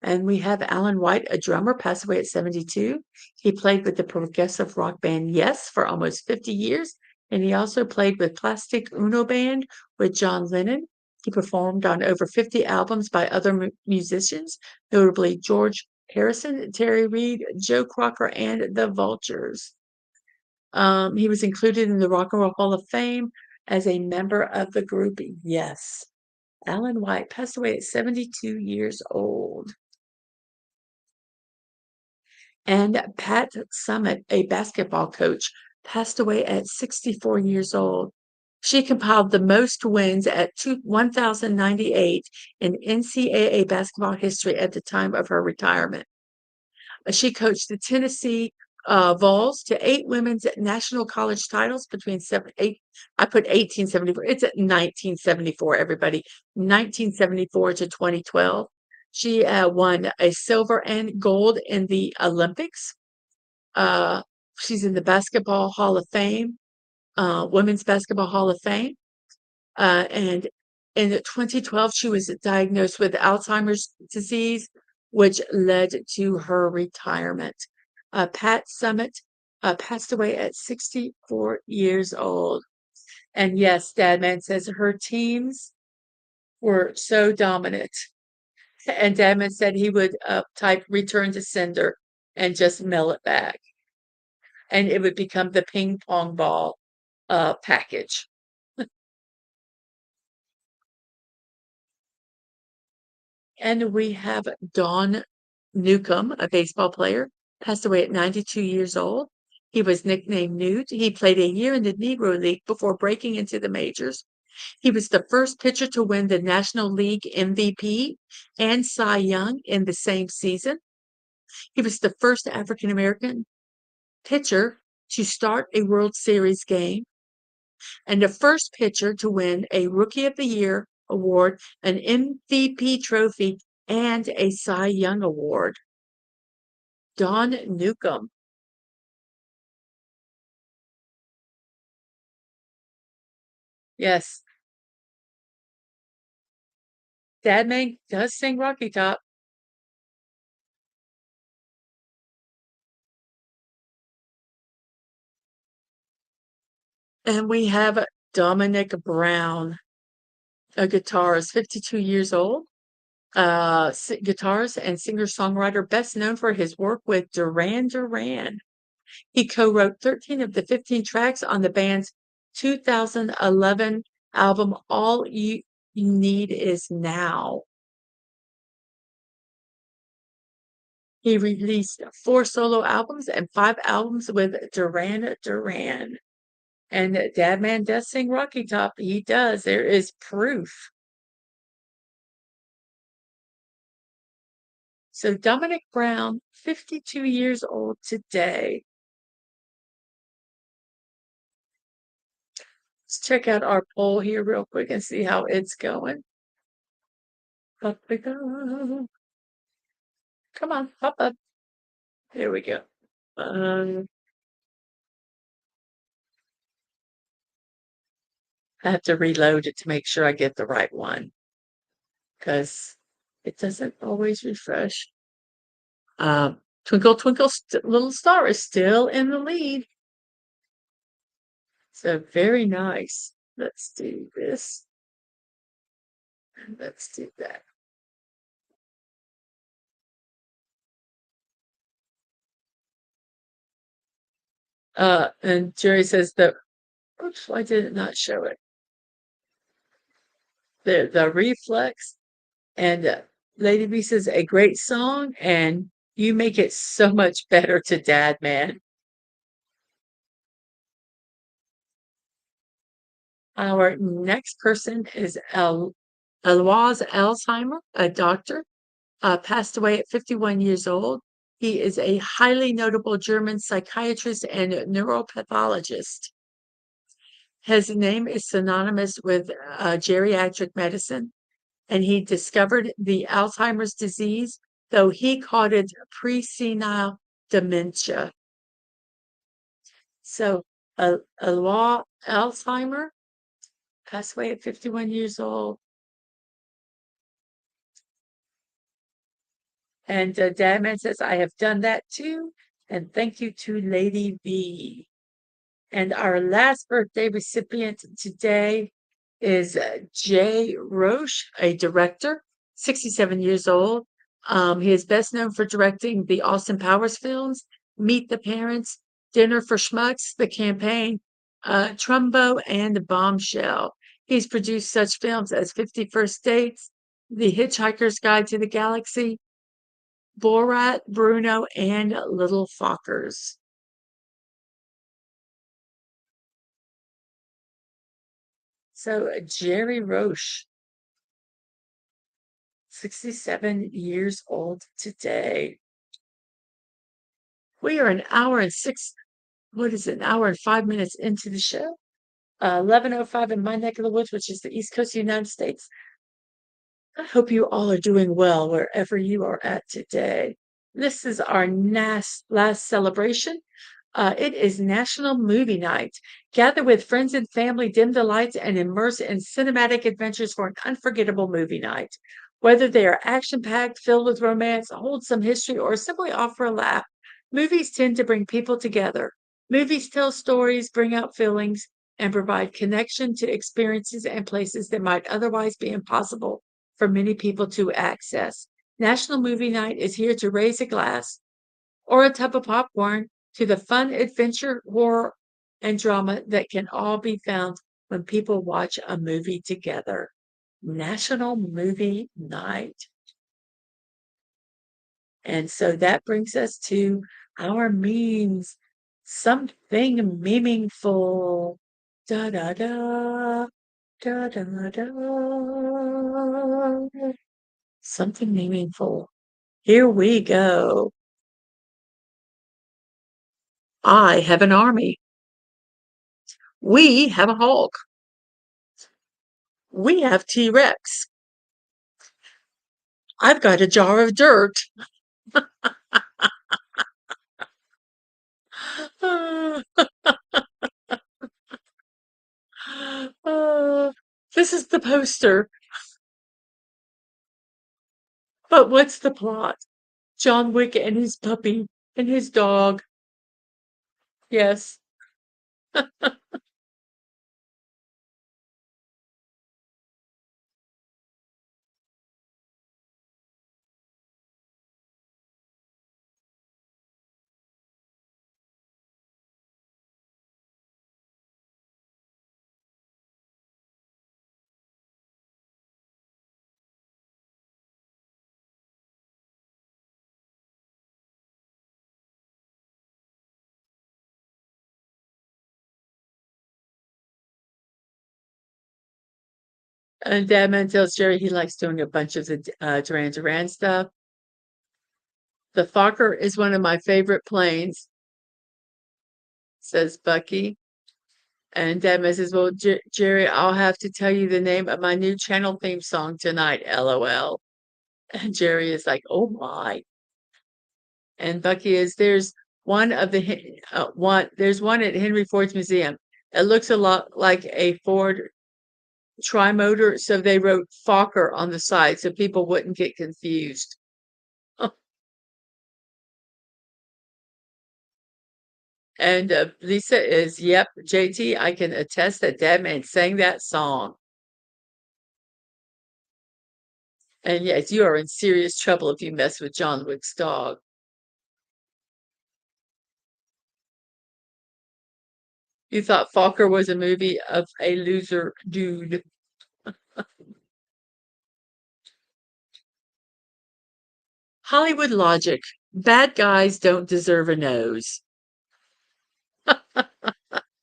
And we have Alan White, a drummer, passed away at 72. He played with the progressive rock band Yes for almost 50 years, and he also played with Plastic Ono Band with John Lennon. He performed on over 50 albums by other musicians, notably George Harrison, Terry Reid, Joe Crocker, and the Vultures. He was included in the Rock and Roll Hall of Fame as a member of the group Yes. Alan White passed away at 72 years old. And Pat Summitt, a basketball coach, passed away at 64 years old. She compiled the most wins at 1,098 in NCAA basketball history at the time of her retirement. She coached the Tennessee Vols to 8 women's national college titles between 8, I put 1874. It's at 1974, everybody. 1974 to 2012. She won a silver and gold in the Olympics. She's in the Basketball Hall of Fame, Women's Basketball Hall of Fame. And in 2012, she was diagnosed with Alzheimer's disease, which led to her retirement. Pat Summitt passed away at 64 years old. And yes, Dadman says her teams were so dominant. And Dadman said he would type return to sender and just mail it back. And it would become the ping pong ball package. And we have Don Newcomb, a baseball player, passed away at 92 years old. He was nicknamed Newt. He played a year in the Negro League before breaking into the majors. He was the first pitcher to win the National League MVP and Cy Young in the same season. He was the first African American pitcher to start a World Series game and the first pitcher to win a Rookie of the Year award, an MVP trophy, and a Cy Young award. Don Newcomb. Yes. Dadman does sing Rocky Top. And we have Dominic Brown, a guitarist, 52 years old. Guitarist and singer-songwriter, best known for his work with Duran Duran. He co-wrote 13 of the 15 tracks on the band's 2011 album, All You Need Is Now. He released 4 solo albums and 5 albums with Duran Duran. And Dadman does sing Rocky Top. He does. There is proof. So Dominic Brown, 52 years old today. Let's check out our poll here real quick and see how it's going. Up we go. Come on, pop up. There we go. I have to reload it to make sure I get the right one because it doesn't always refresh. Twinkle Twinkle Little Star is still in the lead. So very nice. Let's do this. And let's do that. And Jerry says that, oops, why did it not show it? The reflex. And Lady B says, a great song, and you make it so much better to Dad, man. Our next person is Alois Alzheimer, a doctor, passed away at 51 years old. He is a highly notable German psychiatrist and neuropathologist. His name is synonymous with geriatric medicine, and he discovered the Alzheimer's disease, though he called it presenile dementia. So, Alois Alzheimer passed away at 51 years old. And Dadman says, I have done that too. And thank you to Lady B. And our last birthday recipient today is Jay Roche, a director, 67 years old. He is best known for directing the Austin Powers films, Meet the Parents, Dinner for Schmucks, The Campaign, Trumbo, and Bombshell. He's produced such films as 50 First Dates, The Hitchhiker's Guide to the Galaxy, Borat, Bruno, and Little Fockers. So Jerry Roche, 67 years old today. We are an hour and an hour and 5 minutes into the show. 11:05 in my neck of the woods, which is the East Coast of the United States. I hope you all are doing well wherever you are at today. This is our last celebration. It is National Movie Night. Gather with friends and family, dim the lights, and immerse in cinematic adventures for an unforgettable movie night. Whether they are action-packed, filled with romance, hold some history, or simply offer a laugh, movies tend to bring people together. Movies tell stories, bring out feelings, and provide connection to experiences and places that might otherwise be impossible for many people to access. National Movie Night is here to raise a glass or a tub of popcorn to the fun, adventure, horror, and drama that can all be found when people watch a movie together. National Movie Night. And so that brings us to our memes. Something meaningful. Da da da. Da da da. Something meaningful. Here we go. I have an army. We have a Hulk. We have T-Rex. I've got a jar of dirt. This is the poster. But what's the plot? John Wick and his puppy and his dog. Yes. And Dadman tells Jerry he likes doing a bunch of the Duran Duran stuff. The Fokker is one of my favorite planes, says Bucky. And Dadman says, well, Jerry, I'll have to tell you the name of my new channel theme song tonight, LOL. And Jerry is like, oh my. And Bucky is, there's one at Henry Ford's museum. It looks a lot like a Ford trimotor, so they wrote Fokker on the side so people wouldn't get confused. And Lisa is, yep, JT, I can attest that Dadman sang that song. And yes, you are in serious trouble if you mess with John Wick's dog. You thought Fokker was a movie of a loser dude. Hollywood logic. Bad guys don't deserve a nose.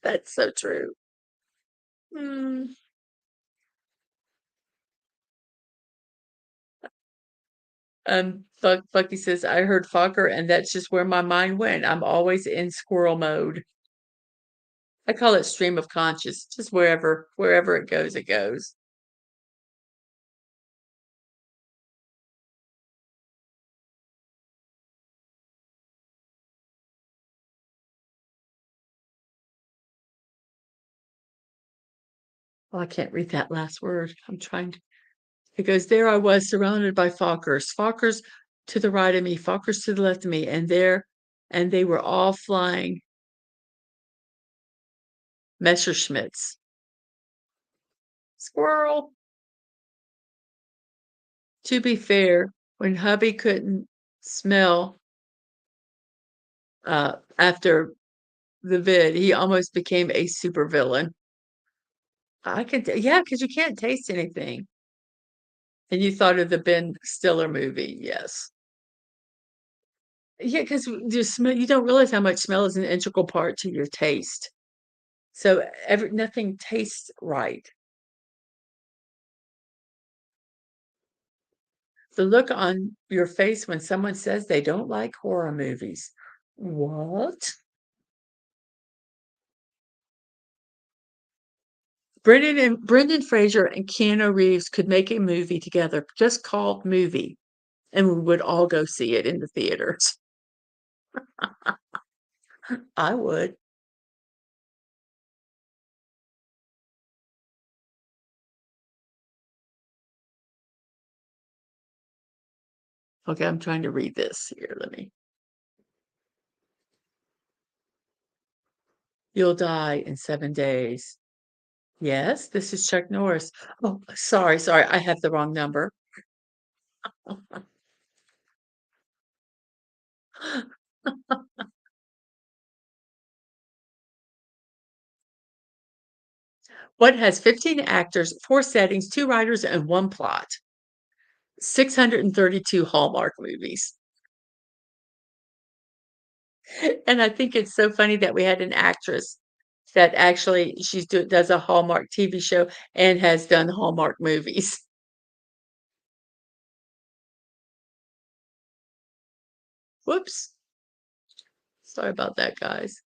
That's so true. Hmm. Bucky says, I heard Fokker, and that's just where my mind went. I'm always in squirrel mode. I call it stream of conscious, just wherever it goes, it goes. Well, I can't read that last word. I'm trying to. It goes, there I was surrounded by Fokkers. Fokkers to the right of me, Fokkers to the left of me, and they were all flying Messerschmitts. Squirrel. To be fair, when hubby couldn't smell after the vid, he almost became a supervillain. Yeah, because you can't taste anything. And you thought of the Ben Stiller movie, yes. Yeah, because you don't realize how much smell is an integral part to your taste. So nothing tastes right. The look on your face when someone says they don't like horror movies. What? Brendan Fraser and Keanu Reeves could make a movie together just called Movie, and we would all go see it in the theaters. I would. Okay, I'm trying to read this here. Let me. You'll die in 7 days. Yes, this is Chuck Norris. Oh, sorry, I have the wrong number. What has 15 actors, 4 settings, 2 writers, and 1 plot? 632 Hallmark movies. And I think it's so funny that we had an actress that actually does a Hallmark TV show and has done Hallmark movies. Whoops. Sorry about that, guys.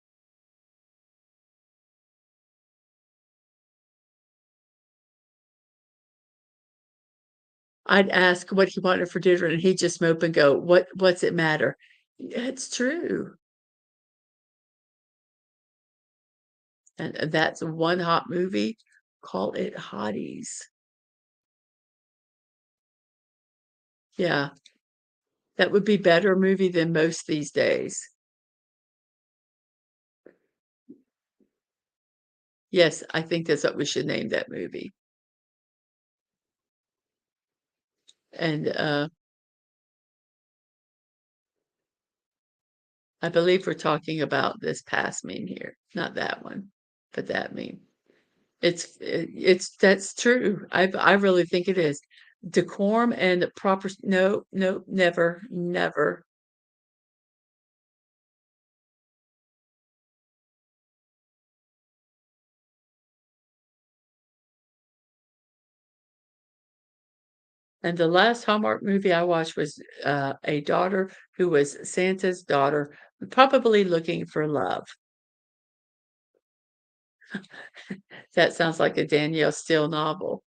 I'd ask what he wanted for dinner, and he'd just mope and go, "What's it matter?" Yeah, it's true. And that's one hot movie. Call it Hotties. Yeah, that would be better movie than most these days. Yes, I think that's what we should name that movie. And, I believe we're talking about this past meme here, not that one, but that meme. It's that's true. I really think it is. Decorum and proper no, no, never, never. And the last Hallmark movie I watched was, a daughter who was Santa's daughter, probably looking for love. That sounds like a Danielle Steele novel.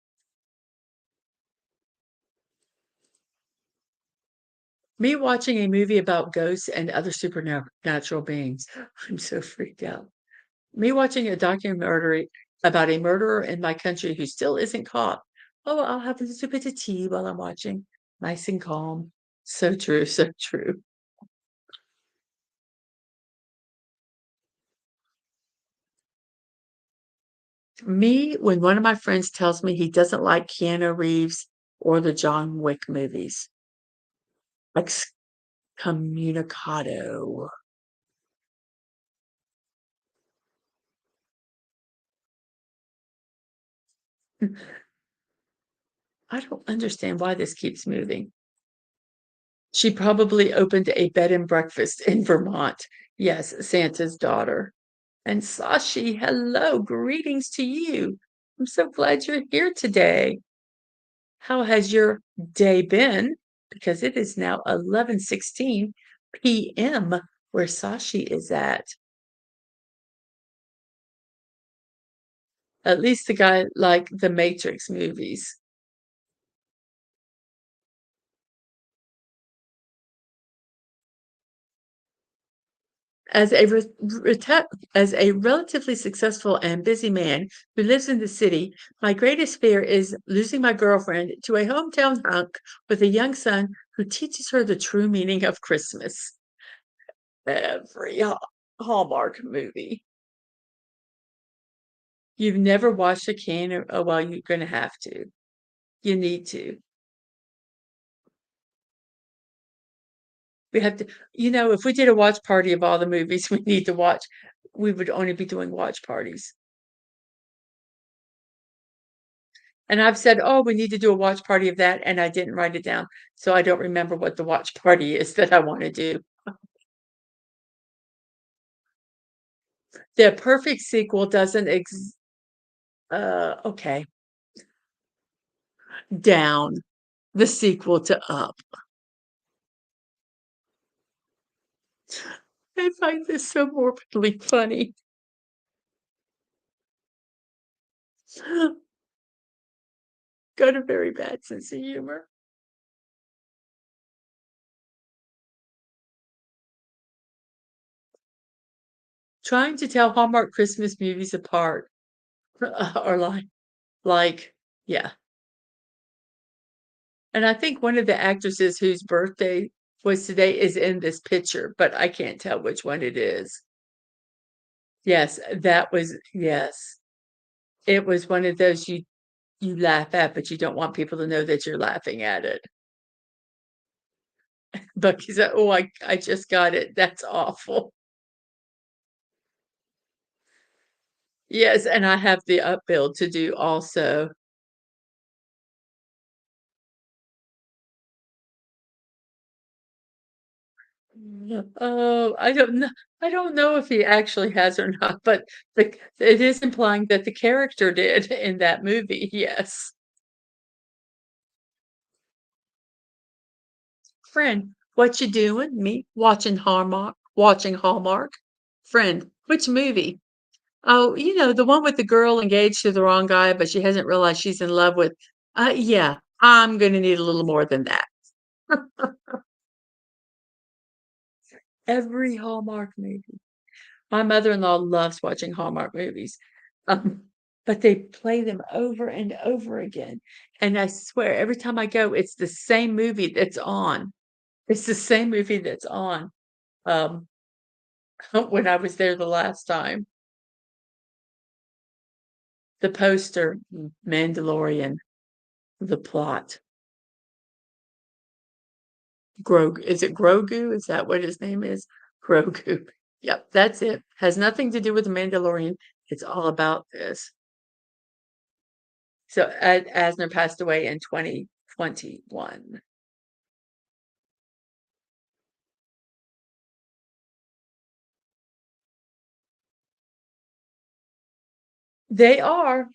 Me watching a movie about ghosts and other supernatural beings. I'm so freaked out. Me watching a documentary about a murderer in my country who still isn't caught. Oh, I'll have a little bit of tea while I'm watching. Nice and calm. So true, so true. Me, when one of my friends tells me he doesn't like Keanu Reeves or the John Wick movies, excommunicado. I don't understand why this keeps moving. She probably opened a bed and breakfast in Vermont. Yes, Santa's daughter. And Sashi, hello, greetings to you. I'm so glad you're here today. How has your day been? Because it is now 11:16 p.m. where Sashi is at. At least the guy like the Matrix movies. As a relatively successful and busy man who lives in the city, my greatest fear is losing my girlfriend to a hometown hunk with a young son who teaches her the true meaning of Christmas. Every Hallmark movie. You've never watched a can oh, well, you're gonna have to. You need to. We have to if we did a watch party of all the movies we need to watch, we would only be doing watch parties. And I've said, "Oh, we need to do a watch party of that," and I didn't write it down, so I don't remember what the watch party is that I wanna do. The perfect sequel doesn't okay. Down. The sequel to Up. I find this so morbidly funny. Got a very bad sense of humor. Trying to tell Hallmark Christmas movies apart, or like yeah, and I think one of the actresses whose birthday was today is in this picture, but I can't tell which one it is. Yes, that was yes. It was one of those you laugh at, but you don't want people to know that you're laughing at it. Bucky said, "Oh, I just got it. That's awful." Yes, and I have the upbuild to do also. Oh, I don't know if he actually has or not, but it is implying that the character did in that movie, yes. "Friend, what you doing?" "Me, watching Hallmark." "Friend, which movie?" "Oh, you know, the one with the girl engaged to the wrong guy, but she hasn't realized she's in love with." Yeah, I'm gonna need a little more than that." Every Hallmark movie. My mother-in-law loves watching Hallmark movies, um, but they play them over and over again, and I swear every time I go, it's the same movie that's on. It's the same movie that's on, um, when I was there the last time. The poster, Mandalorian, the plot. Is it Grogu? Is that what his name is? Grogu. Yep, that's it. Has nothing to do with the Mandalorian. It's all about this. So Asner passed away in 2021. They are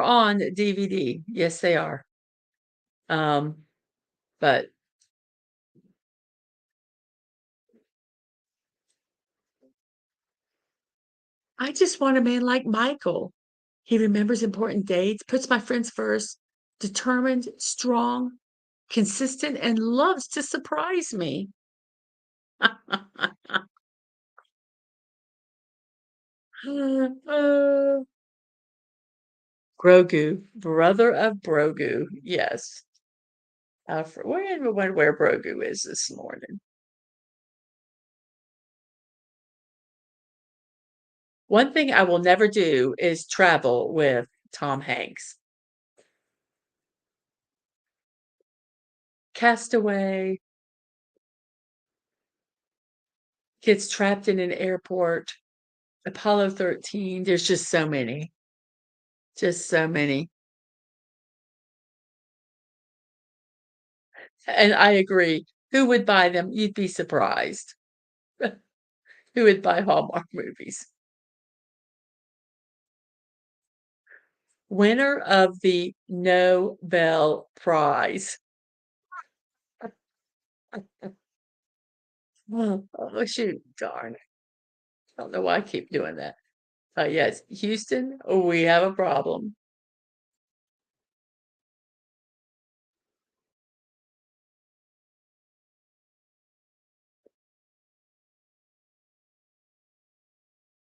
on DVD. Yes, they are. Um, but I just want a man like Michael. He remembers important dates, puts my friends first, determined, strong, consistent, and loves to surprise me. Uh, Grogu, brother of Brogu. Yes. Where Brogu is this morning. One thing I will never do is travel with Tom Hanks. Castaway, gets trapped in an airport, Apollo 13, there's just so many. And I agree. Who would buy them? You'd be surprised. Who would buy Hallmark movies? Winner of the Nobel Prize. Oh, shoot, darn. I don't know why I keep doing that. Yes, Houston, we have a problem.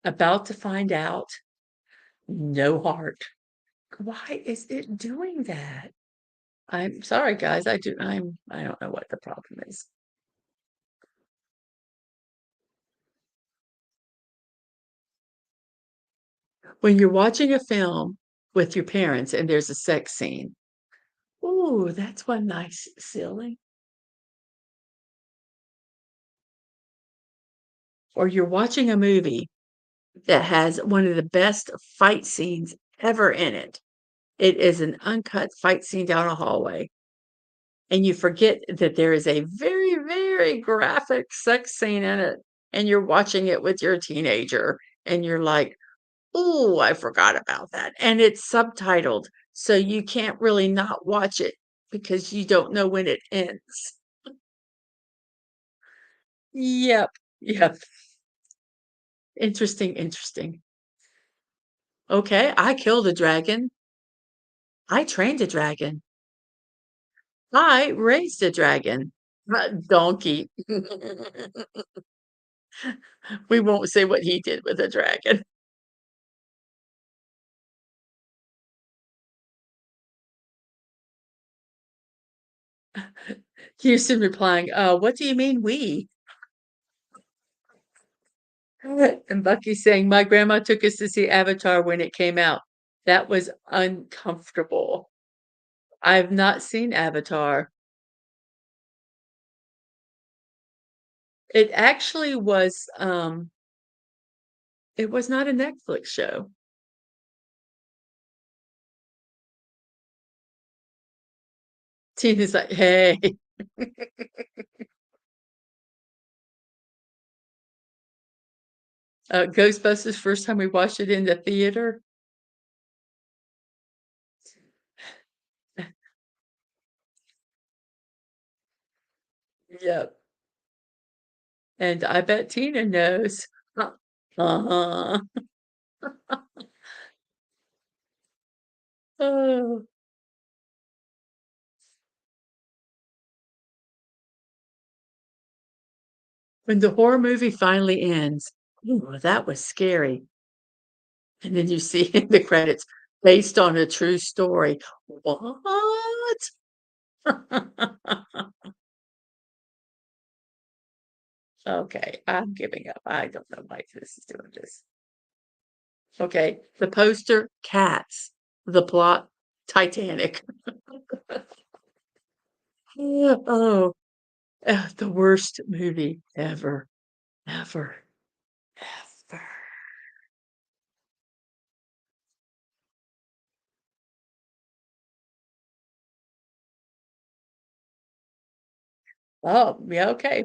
About to find out, no heart. Why is it doing that? I'm sorry, guys. I don't know what the problem is. When you're watching a film with your parents and there's a sex scene, ooh, that's one nice ceiling. Or you're watching a movie that has one of the best fight scenes ever in it. It is an uncut fight scene down a hallway, and you forget that there is a very, very graphic sex scene in it, and you're watching it with your teenager, and you're like, "Ooh, I forgot about that," and it's subtitled, so you can't really not watch it because you don't know when it ends. Yep, yep. Interesting, interesting. Okay, I killed a dragon. I trained a dragon. I raised a dragon. Donkey. We won't say what he did with a dragon. Houston replying, what do you mean we? And Bucky saying, my grandma took us to see Avatar when it came out. That was uncomfortable. I've not seen Avatar. It actually was, it was not a Netflix show. Tina's like, hey. Ghostbusters, first time we watched it in the theater. Yep. And I bet Tina knows. Uh-huh. Oh, when the horror movie finally ends, ooh, that was scary. And then you see in the credits, based on a true story. What? Okay, I'm giving up. I don't know why this is doing this. Okay, the poster, cats. The plot, Titanic. Oh, the worst movie ever, ever, ever. Oh, yeah, okay.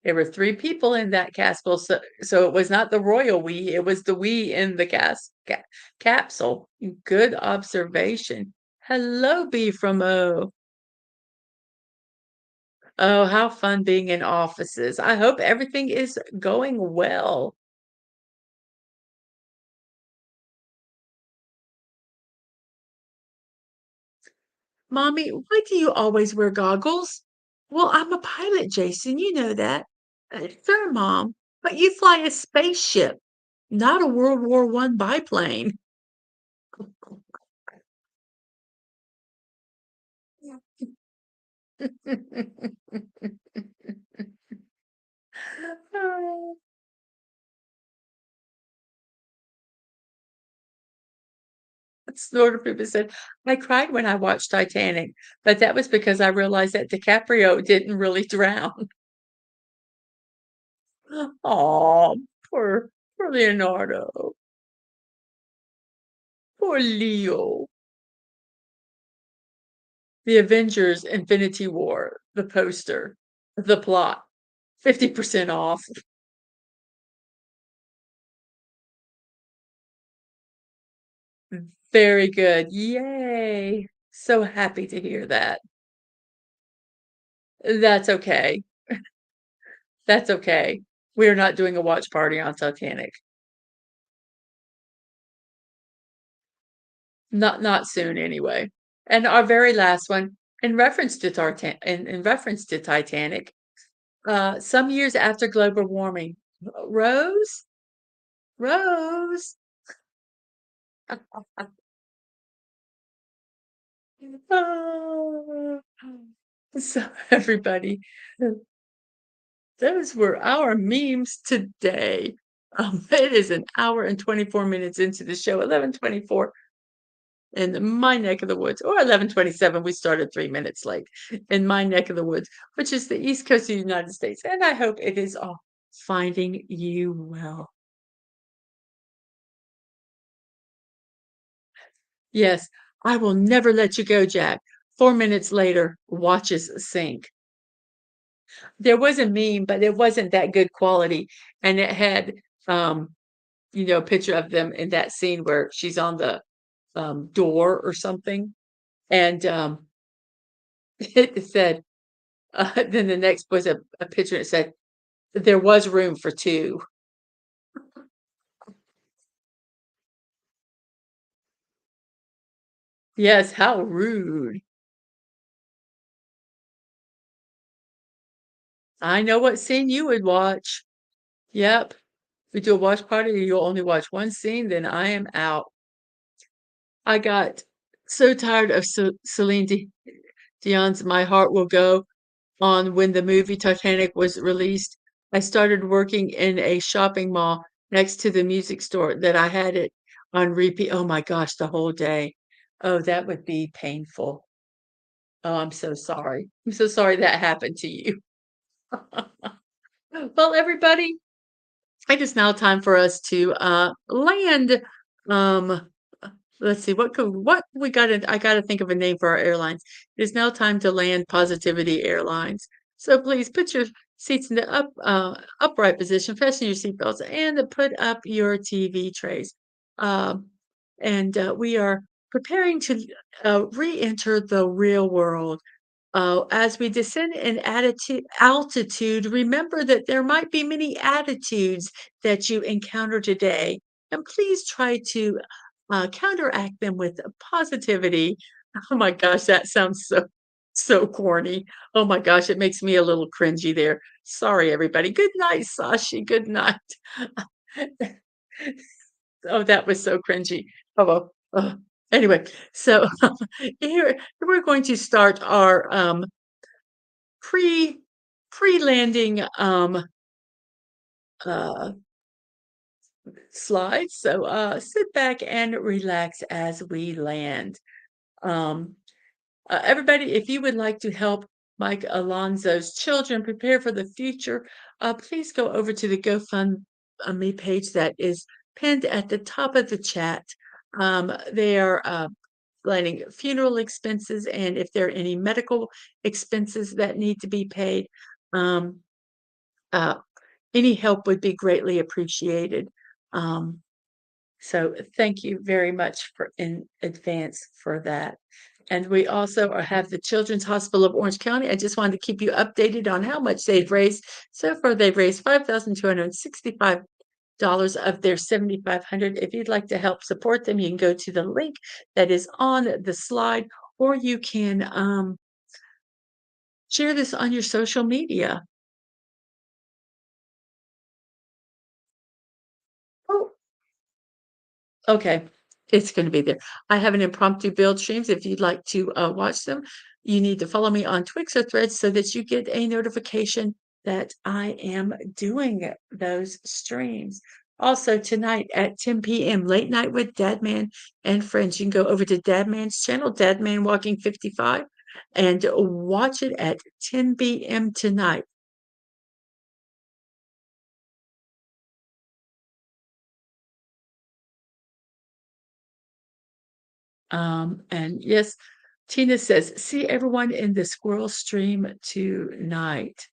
There were 3 people in that castle, so it was not the royal we, it was the we in the capsule. Good observation. Hello, B from O. Oh, how fun being in offices. I hope everything is going well. Mommy, why do you always wear goggles? Well, I'm a pilot, Jason. You know that. Sure, Mom. But you fly a spaceship, not a World War I biplane. Snorter Pippa said, I cried when I watched Titanic, but that was because I realized that DiCaprio didn't really drown. Oh, poor Leonardo. Poor Leo. The Avengers Infinity War, the poster, the plot, 50% off. Very good. Yay. So happy to hear that. That's okay. That's okay. We're not doing a watch party on Titanic. Not soon anyway. And our very last one, in reference to Titanic, some years after global warming. Rose? Rose. Ah. So everybody, those were our memes today. It is an hour and 24 minutes into the show, 11:24 in my neck of the woods, or 11:27. We started 3 minutes late in my neck of the woods, which is the East Coast of the United States. And I hope it is all finding you well. Yes, I will never let you go, Jack. 4 minutes later, watches sink. There was a meme, but it wasn't that good quality. And it had, um, a picture of them in that scene where she's on the door or something. And it said, then the next was a picture. It said, there was room for two. Yes, how rude. I know what scene you would watch. Yep. If we do a watch party and you'll only watch one scene, then I am out. I got so tired of Dion's "My Heart Will Go" on when the movie Titanic was released. I started working in a shopping mall next to the music store that I had it on repeat. Oh my gosh, the whole day. Oh, that would be painful. Oh, I'm so sorry. I'm so sorry that happened to you. Well, everybody, it is now time for us to land. Um, let's see what we got to. I got to think of a name for our airlines. It is now time to land Positivity Airlines. So please put your seats in the upright position, fasten your seatbelts, and put up your TV trays. Um, and we are preparing to re-enter the real world. As we descend in altitude, remember that there might be many attitudes that you encounter today, and please try to counteract them with positivity. Oh my gosh, that sounds so corny. Oh my gosh, it makes me a little cringy there. Sorry, everybody. Good night, Sashi. Good night. Oh, that was so cringy. Oh well. Anyway, so here we're going to start our pre pre-landing uh slides. So sit back and relax as we land. Um everybody, if you would like to help Mike Alonso's children prepare for the future, please go over to the GoFundMe page that is pinned at the top of the chat. They are planning funeral expenses, and if there are any medical expenses that need to be paid, um, uh, any help would be greatly appreciated. Um, so thank you very much for in advance for that. And we also have the Children's Hospital of Orange County. I just wanted to keep you updated on how much they've raised. So far, they've raised $5,265 of their 7,500. If you'd like to help support them, you can go to the link that is on the slide, or you can share this on your social media. Oh, okay, it's gonna be there. I have an impromptu build streams. If you'd like to watch them, you need to follow me on Twix or Threads so that you get a notification that I am doing those streams. Also, tonight at 10 p.m., late night with Dadman and friends. You can go over to Dadman's channel, DadmanWalking55, and watch it at 10 p.m. tonight. And yes, Tina says, see everyone in the squirrel stream tonight.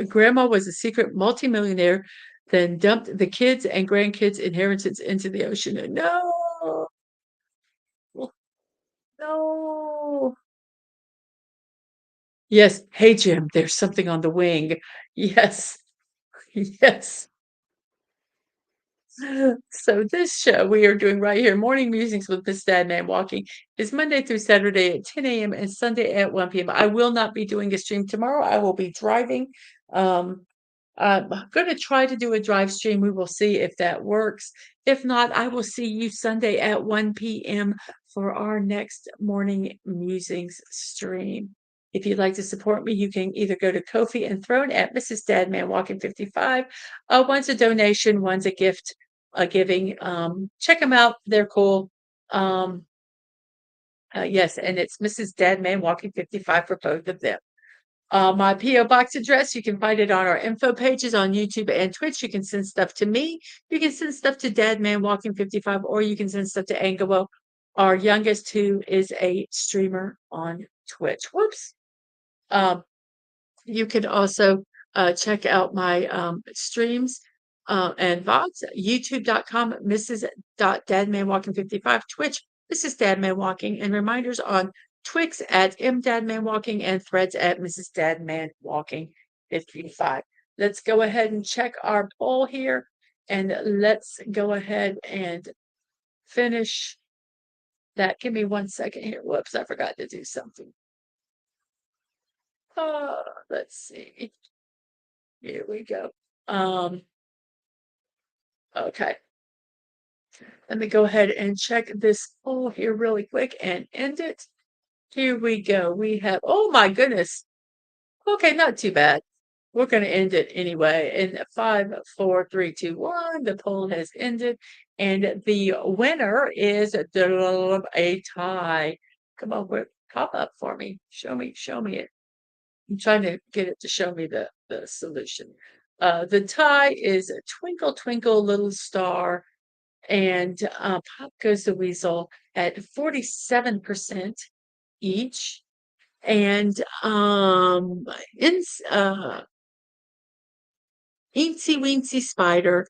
Grandma was a secret multimillionaire, then dumped the kids and grandkids' inheritance into the ocean. No, no. Yes. Hey, Jim, there's something on the wing. Yes. Yes. So this show we are doing right here, Morning Musings with Miss Dadman Walking, is Monday through Saturday at 10 a.m. and Sunday at 1 p.m. I will not be doing a stream tomorrow. I will be driving. Um, I'm gonna try to do a drive stream. We will see if that works. If not, I will see you Sunday at 1 p.m. for our next Morning Musings stream. If you'd like to support me, you can either go to Kofi and Throne at Mrs. Dadman Walking 55. One's a donation, one's a gift, a giving. Check them out; they're cool. Um, yes, and it's Mrs. Dadman Walking 55 for both of them. My PO box address, you can find it on our info pages on YouTube and Twitch. You can send stuff to me. You can send stuff to Dadman Walking 55, or you can send stuff to Angelo, our youngest, who is a streamer on Twitch. Whoops. Um, you can also check out my streams and VODs, youtube.com, Mrs.DadmanWalking55, Twitch, Mrs. Dadman Walking, and reminders on Twix at MDadmanWalking and Threads at Mrs. Dadman Walking 55. Let's go ahead and check our poll here. And let's go ahead and finish that. Give me 1 second here. Whoops, I forgot to do something. Let's see. Here we go. Okay. Let me go ahead and check this poll here really quick and end it. Here we go. We have, oh my goodness. Okay, not too bad. We're going to end it anyway. In 5, 4, 3, 2, 1, the poll has ended. And the winner is a tie. Come on, pop up for me. Show me it. I'm trying to get it to show me the solution. The tie is Twinkle, Twinkle, Little Star, and Pop Goes the Weasel at 47% each. And Eensy Weensy Spider,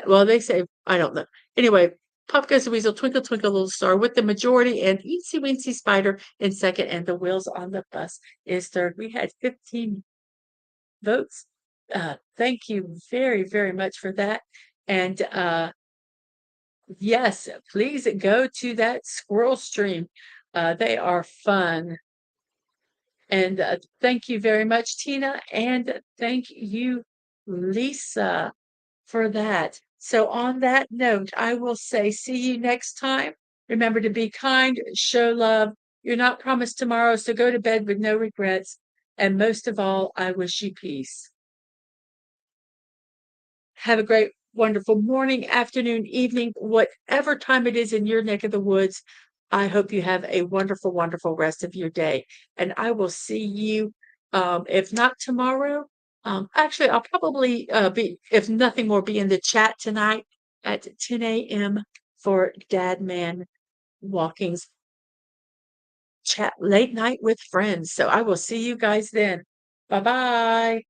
well, they say, I don't know. Anyway, Pop Goes the Weasel, Twinkle Twinkle Little Star with the majority, and Eensy Weensy Spider in second, and the Wheels on the Bus is third. We had 15 votes. Thank you very, very much for that. And yes, please go to that squirrel stream. They are fun. And thank you very much, Tina. And thank you, Lisa, for that. So, on that note, I will say, see you next time. Remember to be kind, show love. You're not promised tomorrow, so go to bed with no regrets. And most of all, I wish you peace. Have a great, wonderful morning, afternoon, evening, whatever time it is in your neck of the woods. I hope you have a wonderful, wonderful rest of your day. And I will see you, if not tomorrow. Actually, I'll probably be, if nothing more, be in the chat tonight at 10 a.m. for Dadman Walking's chat late night with friends. So I will see you guys then. Bye bye.